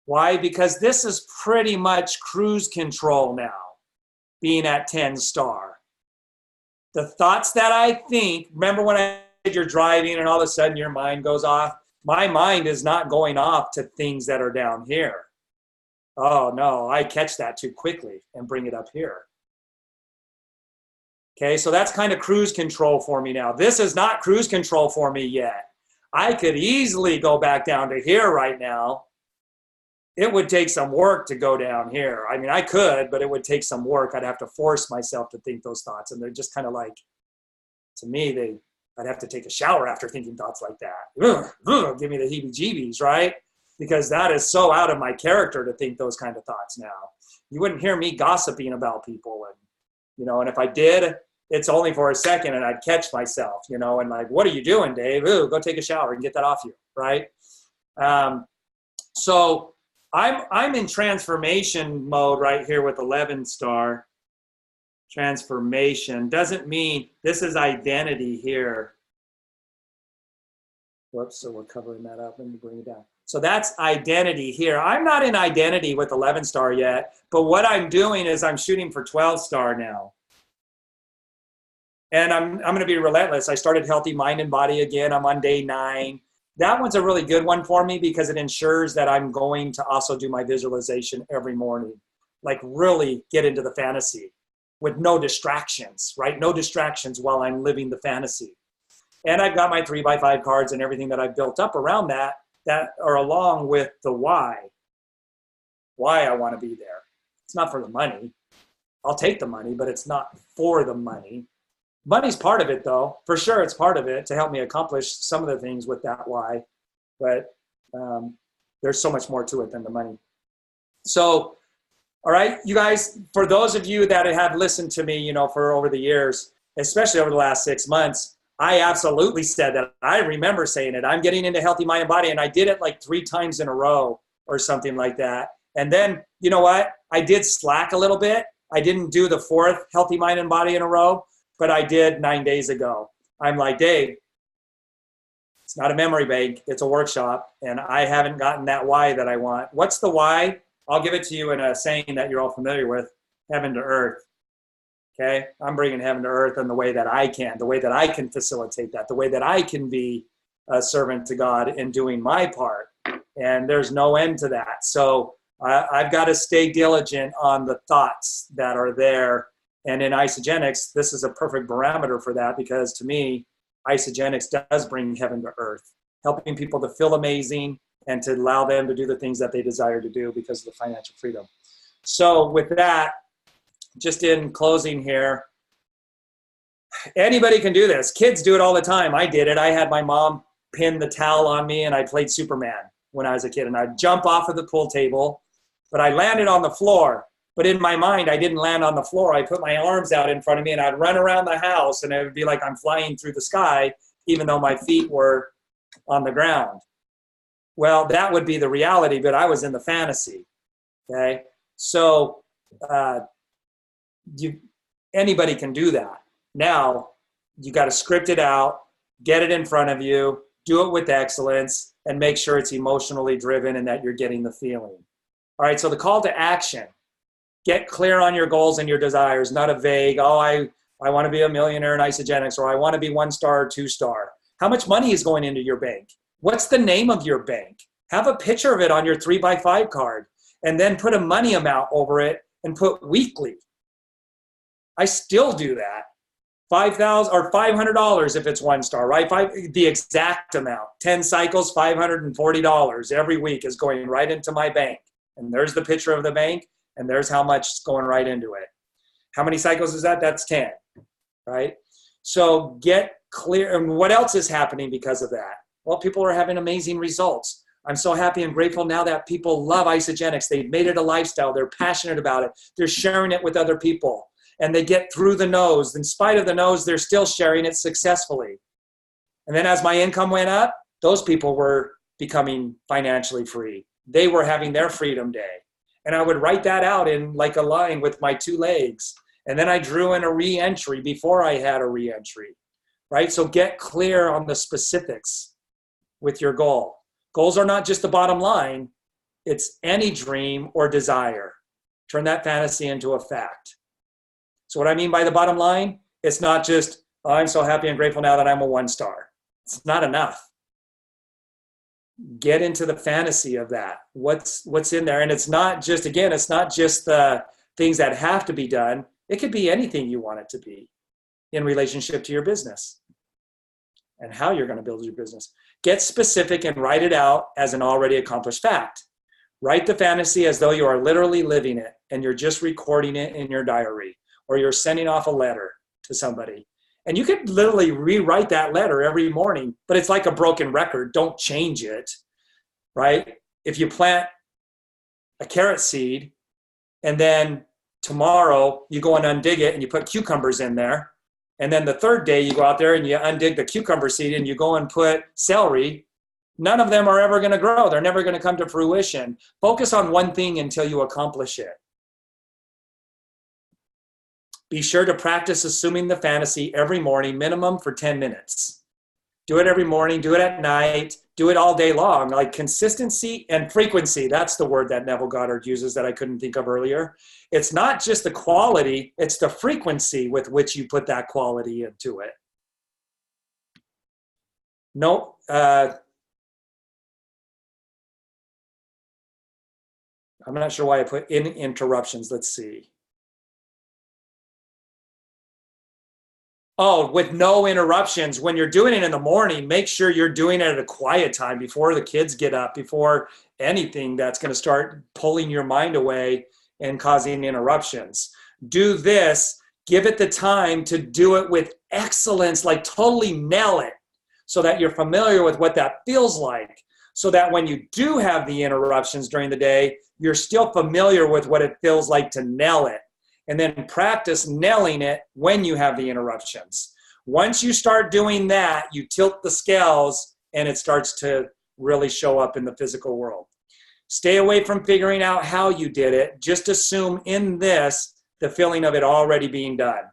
Why? Because this is pretty much cruise control now, being at 10 star. The thoughts that I think, remember when I said you're driving and all of a sudden your mind goes off? My mind is not going off to things that are down here. Oh no, I catch that too quickly and bring it up here. Okay, so that's kind of cruise control for me now. This is not cruise control for me yet. I could easily go back down to here right now. It would take some work to go down here. I mean, I could, but it would take some work. I'd have to force myself to think those thoughts. And they're just kind of like, to me, I'd have to take a shower after thinking thoughts like that. Give me the heebie-jeebies, right? Because that is so out of my character to think those kind of thoughts now. You wouldn't hear me gossiping about people. And if I did, it's only for a second and I'd catch myself, and like, what are you doing, Dave? Ooh, go take a shower and get that off you, right? So I'm in transformation mode right here with 11 star. Transformation doesn't mean this is identity here. Whoops, so we're covering that up. Let me bring it down. So that's identity here. I'm not in identity with 11 star yet, but what I'm doing is I'm shooting for 12 star now. And I'm going to be relentless. I started Healthy Mind and Body again. I'm on day 9. That one's a really good one for me because it ensures that I'm going to also do my visualization every morning. Like really get into the fantasy. with no distractions, right? No distractions while I'm living the fantasy. And I've got my 3x5 cards and everything that I've built up around that are along with the why I want to be there. It's not for the money. I'll take the money, but it's not for the money. Money's part of it, though. For sure, it's part of it to help me accomplish some of the things with that why. But there's so much more to it than the money. So, all right, you guys, for those of you that have listened to me, for over the years, especially over the last 6 months, I absolutely said that. I remember saying it. I'm getting into healthy mind and body, and I did it like 3 times in a row or something like that. And then, you know what? I did slack a little bit. I didn't do the 4th healthy mind and body in a row, but I did 9 days ago. I'm like, Dave, it's not a memory bank. It's a workshop, and I haven't gotten that why that I want. What's the why? I'll give it to you in a saying that you're all familiar with, heaven to earth. Okay, I'm bringing heaven to earth in the way that I can, the way that I can facilitate that, the way that I can be a servant to God in doing my part. And there's no end to that. So I've got to stay diligent on the thoughts that are there. And in Isogenics, this is a perfect barometer for that, because to me, Isogenics does bring heaven to earth, helping people to feel amazing and to allow them to do the things that they desire to do because of the financial freedom. So with that, just in closing here, anybody can do this. Kids do it all the time. I did it. I had my mom pin the towel on me, and I played Superman when I was a kid. And I'd jump off of the pool table, but I landed on the floor. But in my mind, I didn't land on the floor. I put my arms out in front of me, and I'd run around the house, and it would be like I'm flying through the sky, even though my feet were on the ground. Well, that would be the reality, but I was in the fantasy. Okay, so anybody can do that. Now, you got to script it out, get it in front of you, do it with excellence, and make sure it's emotionally driven and that you're getting the feeling. All right, so the call to action: get clear on your goals and your desires, not a vague, I want to be a millionaire in Isogenics, or I want to be 1-star or 2-star. How much money is going into your bank? What's the name of your bank? Have a picture of it on your 3x5 card, and then put a money amount over it and put weekly. I still do that. $5,000 or $500 if it's 1-star, right? The exact amount. 10 cycles, $540 every week is going right into my bank. And there's the picture of the bank, and there's how much is going right into it. How many cycles is that? That's 10, right? So get clear. And what else is happening because of that? Well, people are having amazing results. I'm so happy and grateful now that people love Isogenics. They've made it a lifestyle. They're passionate about it. They're sharing it with other people. And they get through the nose. In spite of the nose, they're still sharing it successfully. And then as my income went up, those people were becoming financially free. They were having their freedom day. And I would write that out in like a line with my 2 legs. And then I drew in a re-entry before I had a re-entry, right? So get clear on the specifics with your goal. Goals are not just the bottom line. It's any dream or desire. Turn that fantasy into a fact. So what I mean by the bottom line, it's not just, oh, I'm so happy and grateful now that I'm a 1-star. It's not enough. Get into the fantasy of that. What's in there? And it's not just, again, it's not just the things that have to be done. It could be anything you want it to be in relationship to your business and how you're going to build your business. Get specific and write it out as an already accomplished fact. Write the fantasy as though you are literally living it and you're just recording it in your diary, or you're sending off a letter to somebody. And you could literally rewrite that letter every morning, but it's like a broken record. Don't change it, right? If you plant a carrot seed and then tomorrow you go and undig it and you put cucumbers in there, and then the third day you go out there and you undig the cucumber seed and you go and put celery, none of them are ever going to grow. They're never going to come to fruition. Focus on one thing until you accomplish it. Be sure to practice assuming the fantasy every morning, minimum for 10 minutes. Do it every morning, do it at night, do it all day long. Like consistency and frequency, that's the word that Neville Goddard uses that I couldn't think of earlier. It's not just the quality, it's the frequency with which you put that quality into it. No, I'm not sure why I put in interruptions. Let's see. Oh, with no interruptions. When you're doing it in the morning, make sure you're doing it at a quiet time before the kids get up, before anything that's going to start pulling your mind away and causing interruptions. Do this, give it the time to do it with excellence, like totally nail it, so that you're familiar with what that feels like, so that when you do have the interruptions during the day, you're still familiar with what it feels like to nail it. And then practice nailing it when you have the interruptions. Once you start doing that, you tilt the scales and it starts to really show up in the physical world. Stay away from figuring out how you did it. Just assume in this the feeling of it already being done.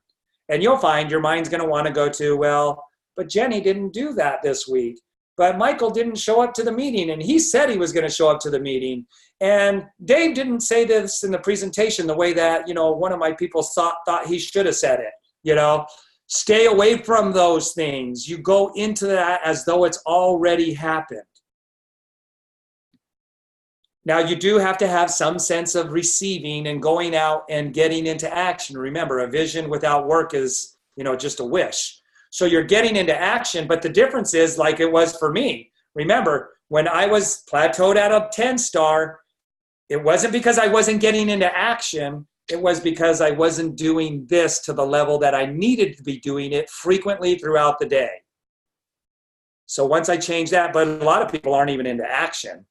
And you'll find your mind's going to want to go to, well, but Jenny didn't do that this week. But Michael didn't show up to the meeting, and he said he was going to show up to the meeting. And Dave didn't say this in the presentation the way that, one of my people thought he should have said it. Stay away from those things. You go into that as though it's already happened. Now, you do have to have some sense of receiving and going out and getting into action. Remember, a vision without work is, just a wish. So you're getting into action, but the difference is like it was for me. Remember, when I was plateaued at a 10-star, it wasn't because I wasn't getting into action. It was because I wasn't doing this to the level that I needed to be doing it frequently throughout the day. So once I changed that, but a lot of people aren't even into action.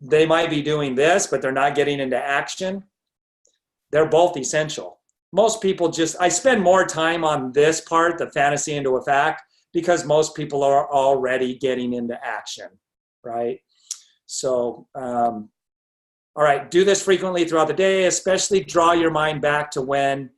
They might be doing this, but they're not getting into action. They're both essential. Most people I spend more time on this part, the fantasy into a fact, because most people are already getting into action, right? So, all right, do this frequently throughout the day, especially draw your mind back to when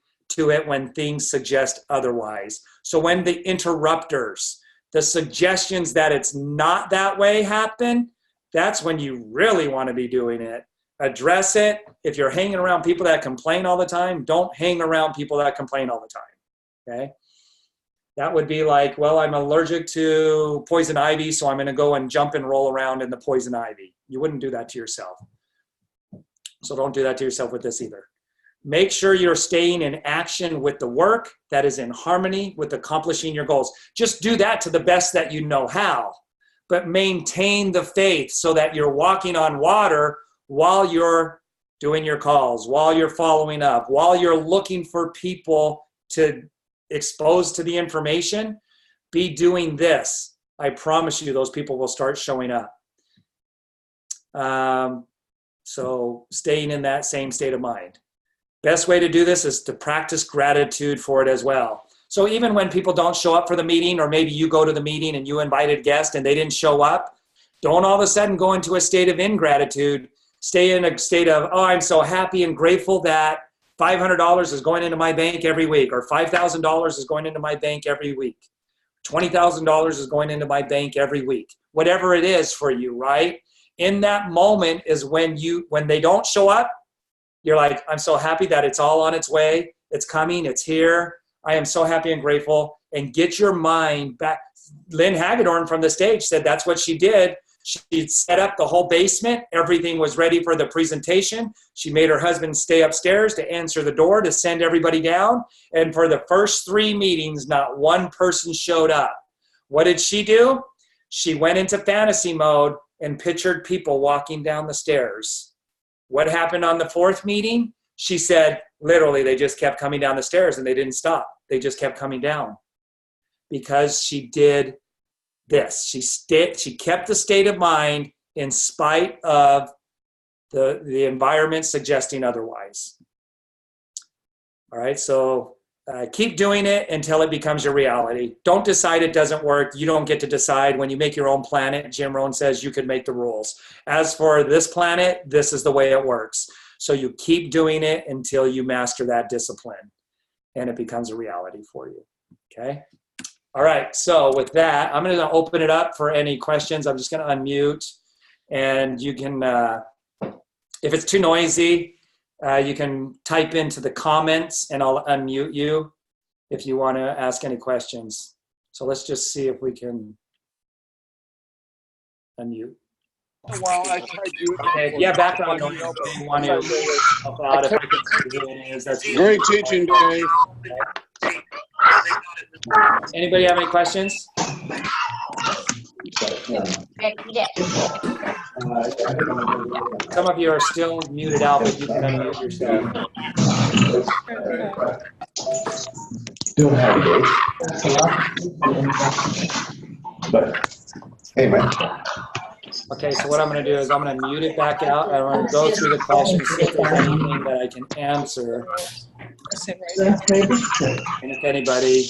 things suggest otherwise. So when the interrupters, the suggestions that it's not that way happen, that's when you really want to be doing it. Address it. If you're hanging around people that complain all the time, don't hang around people that complain all the time, okay? That would be like, well, I'm allergic to poison ivy, so I'm going to go and jump and roll around in the poison ivy. You wouldn't do that to yourself. So don't do that to yourself with this either. Make sure you're staying in action with the work that is in harmony with accomplishing your goals. Just do that to the best that you know how, but maintain the faith so that you're walking on water while you're doing your calls, while you're following up, while you're looking for people to expose to the information. Be doing this. I promise you those people will start showing up. So staying in that same state of mind. Best way to do this is to practice gratitude for it as well. So even when people don't show up for the meeting, or maybe you go to the meeting and you invited guests and they didn't show up, don't all of a sudden go into a state of ingratitude. Stay in a state of, oh, I'm so happy and grateful that $500 is going into my bank every week, or $5,000 is going into my bank every week. $20,000 is going into my bank every week. Whatever it is for you, right? In that moment is when they don't show up, you're like, I'm so happy that it's all on its way. It's coming, it's here. I am so happy and grateful. And get your mind back. Lynn Hagedorn from the stage said that's what she did. She set up the whole basement. Everything was ready for the presentation. She made her husband stay upstairs to answer the door to send everybody down. And for the first 3 meetings, not one person showed up. What did she do? She went into fantasy mode and pictured people walking down the stairs. What happened on the 4th meeting? She said, literally, they just kept coming down the stairs and they didn't stop. They just kept coming down because she did this. She kept the state of mind in spite of the environment suggesting otherwise. All right, so keep doing it until it becomes your reality. Don't decide it doesn't work. You don't get to decide. When you make your own planet, Jim Rohn says you can make the rules. As for this planet, this is the way it works. So you keep doing it until you master that discipline and it becomes a reality for you, okay? All right, so with that, I'm going to open it up for any questions. I'm just going to unmute, and you can, if it's too noisy, you can type into the comments, and I'll unmute you if you want to ask any questions. So let's just see if we can unmute. Well, I tried to. Okay, yeah, background noise. If you want to help out, if I can see who it is, that's great teaching, Dave. Anybody have any questions? Some of you are still muted out, but you can unmute yourself. Don't have dates. But anyway. Okay, so what I'm going to do is I'm going to mute it back out. I'm going to go through the questions, see if there's anything that I can answer. And if anybody...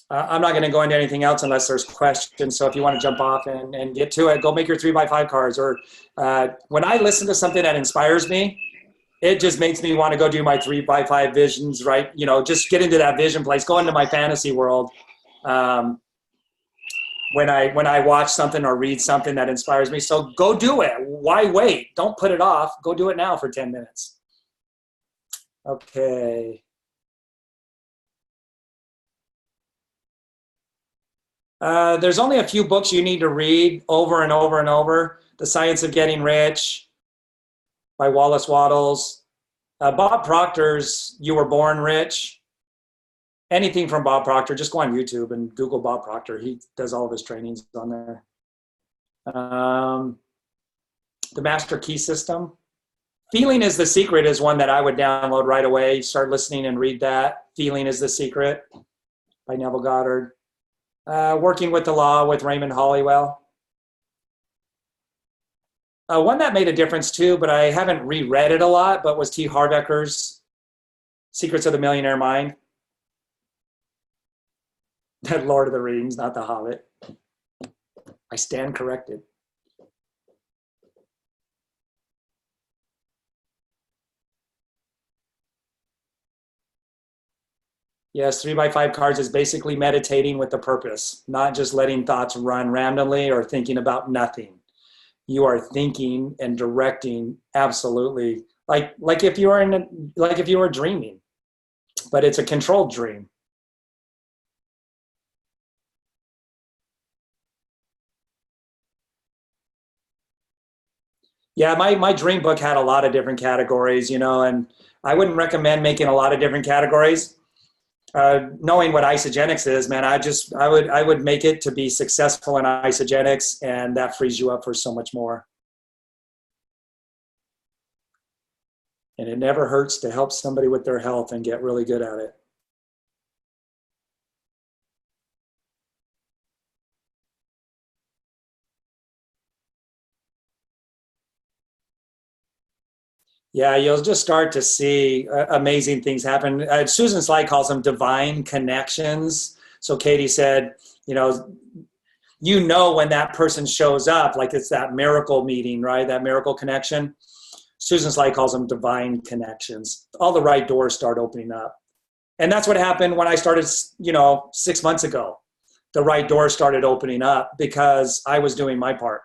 I'm not going to go into anything else unless there's questions. So if you want to jump off and get to it, go make your 3x5 cards. Or when I listen to something that inspires me, it just makes me want to go do my 3x5 visions, right? You know, just get into that vision place, go into my fantasy world. When I watch something or read something that inspires me. So go do it. Why wait? Don't put it off. Go do it now for 10 minutes. Okay. There's only a few books you need to read over and over and over. The Science of Getting Rich by Wallace Wattles. Bob Proctor's You Were Born Rich. Anything from Bob Proctor, just go on YouTube and Google Bob Proctor. He does all of his trainings on there. The Master Key System. Feeling is the Secret is one that I would download right away. Start listening and read that. Feeling is the Secret by Neville Goddard. Working with the Law with Raymond Hollywell. One that made a difference too, but I haven't reread it a lot, but was T. Harv Eker's Secrets of the Millionaire Mind. Lord of the Rings, not The Hobbit. I stand corrected. Yes, 3x5 cards is basically meditating with a purpose, not just letting thoughts run randomly or thinking about nothing. You are thinking and directing absolutely like if you were dreaming, but it's a controlled dream. Yeah, my dream book had a lot of different categories, you know, and I wouldn't recommend making a lot of different categories. Knowing what isogenics is, man, I would make it to be successful in isogenics, and that frees you up for so much more. And it never hurts to help somebody with their health and get really good at it. Yeah, you'll just start to see amazing things happen. Susan Sly calls them divine connections. So Katie said, you know when that person shows up, like it's that miracle meeting, right? That miracle connection. Susan Sly calls them divine connections. All the right doors start opening up. And that's what happened when I started, 6 months ago. The right doors started opening up because I was doing my part.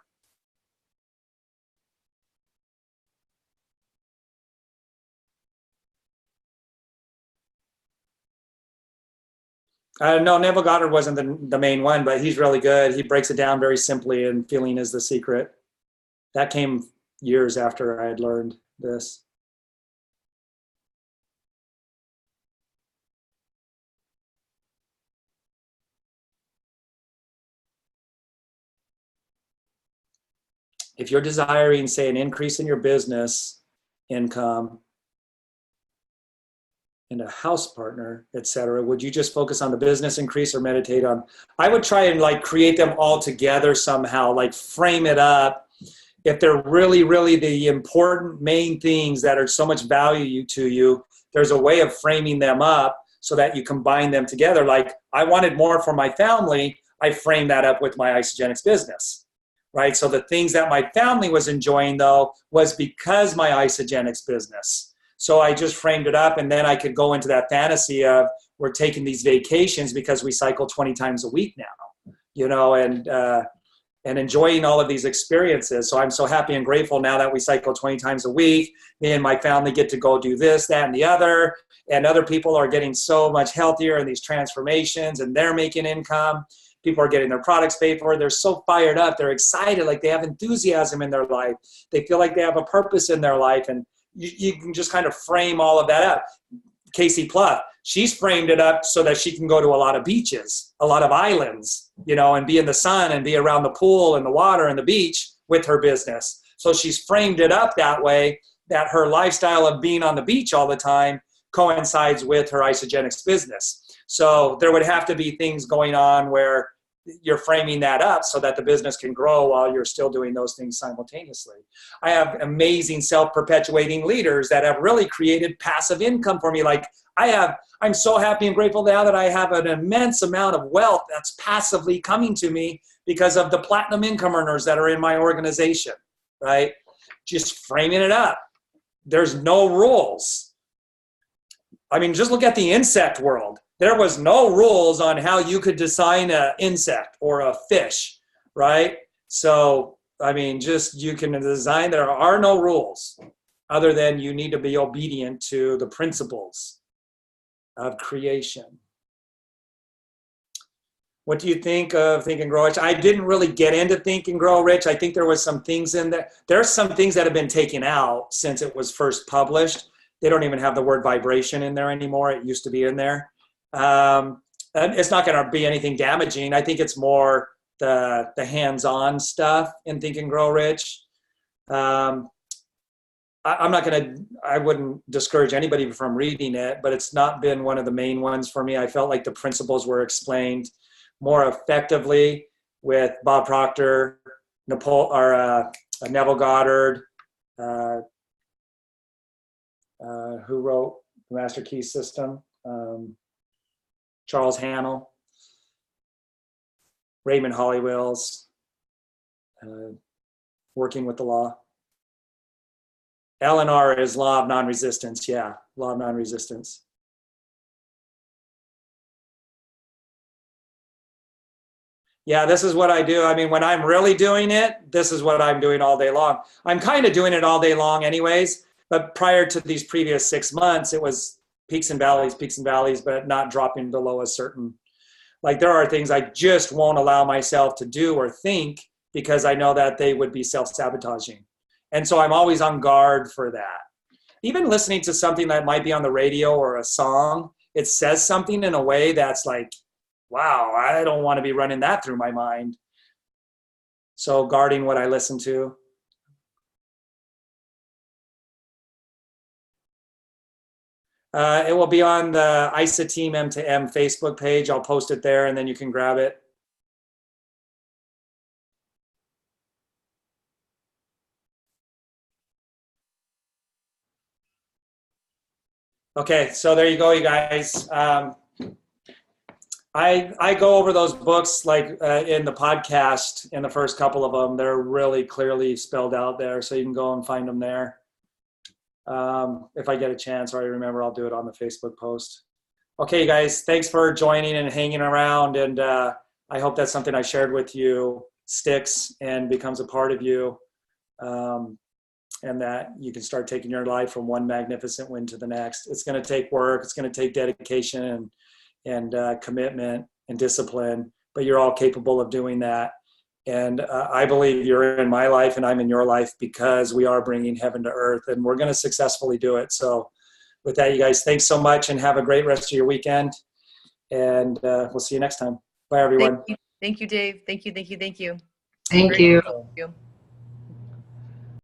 No, Neville Goddard wasn't the main one, but he's really good. He breaks it down very simply, and Feeling is the Secret. That came years after I had learned this. If you're desiring, say, an increase in your business income and a house partner, etc., would you just focus on the business increase or meditate on? I would try and create them all together somehow, frame it up. If they're really, really the important main things that are so much value to you, there's a way of framing them up so that you combine them together. Like I wanted more for my family, I framed that up with my isogenics business, right? So the things that my family was enjoying though was because my isogenics business. So I just framed it up, and then I could go into that fantasy of we're taking these vacations because we cycle 20 times a week now, and enjoying all of these experiences. So I'm so happy and grateful now that we cycle 20 times a week. Me and my family get to go do this, that, and the other. And other people are getting so much healthier in these transformations, and they're making income. People are getting their products paid for. They're so fired up. They're excited, like they have enthusiasm in their life. They feel like they have a purpose in their life. And you can just kind of frame all of that up. Casey Pluff, she's framed it up so that she can go to a lot of beaches, a lot of islands, and be in the sun and be around the pool and the water and the beach with her business. So she's framed it up that way that her lifestyle of being on the beach all the time coincides with her Isogenics business. So there would have to be things going on where you're framing that up so that the business can grow while you're still doing those things simultaneously. I have amazing self-perpetuating leaders that have really created passive income for me. Like I'm so happy and grateful now that I have an immense amount of wealth that's passively coming to me because of the platinum income earners that are in my organization, right? Just framing it up. There's no rules. I mean, just look at the insect world. There was no rules on how you could design an insect or a fish, right? So, I mean, just you can design, there are no rules other than you need to be obedient to the principles of creation. What do you think of Think and Grow Rich? I didn't really get into Think and Grow Rich. I think there was some things in there. There are some things that have been taken out since it was first published. They don't even have the word vibration in there anymore. It used to be in there. It's not going to be anything damaging. I think it's more the hands-on stuff in Think and Grow Rich. I wouldn't discourage anybody from reading it, but it's not been one of the main ones for me. I felt like the principles were explained more effectively with Bob Proctor, Neville Goddard, who wrote the Master Key System, Charles Hannell, Raymond Hollywells, Working with the Law. LNR is Law of Non-Resistance. Yeah, Law of Non-Resistance. Yeah, this is what I do. I mean, when I'm really doing it, this is what I'm doing all day long. I'm kind of doing it all day long anyways, but prior to these previous 6 months, it was peaks and valleys, but not dropping below a certain, like there are things I just won't allow myself to do or think because I know that they would be self-sabotaging. And so I'm always on guard for that. Even listening to something that might be on the radio or a song, it says something in a way that's like, wow, I don't want to be running that through my mind. So guarding what I listen to. It will be on the ISA Team M2M Facebook page. I'll post it there and then you can grab it. Okay, so there you go, you guys. I go over those books like in the podcast in the first couple of them. They're really clearly spelled out there, so you can go and find them there. If I get a chance or I remember, I'll do it on the Facebook post. Okay, you guys, thanks for joining and hanging around. And I hope that something I shared with you sticks and becomes a part of you. And that you can start taking your life from one magnificent win to the next. It's going to take work. It's going to take dedication and commitment and discipline, but you're all capable of doing that. And I believe you're in my life and I'm in your life because we are bringing heaven to earth and we're going to successfully do it. So with that, you guys, thanks so much and have a great rest of your weekend. And we'll see you next time. Bye, everyone. Thank you, Dave. Thank you. Thank you. Thank you.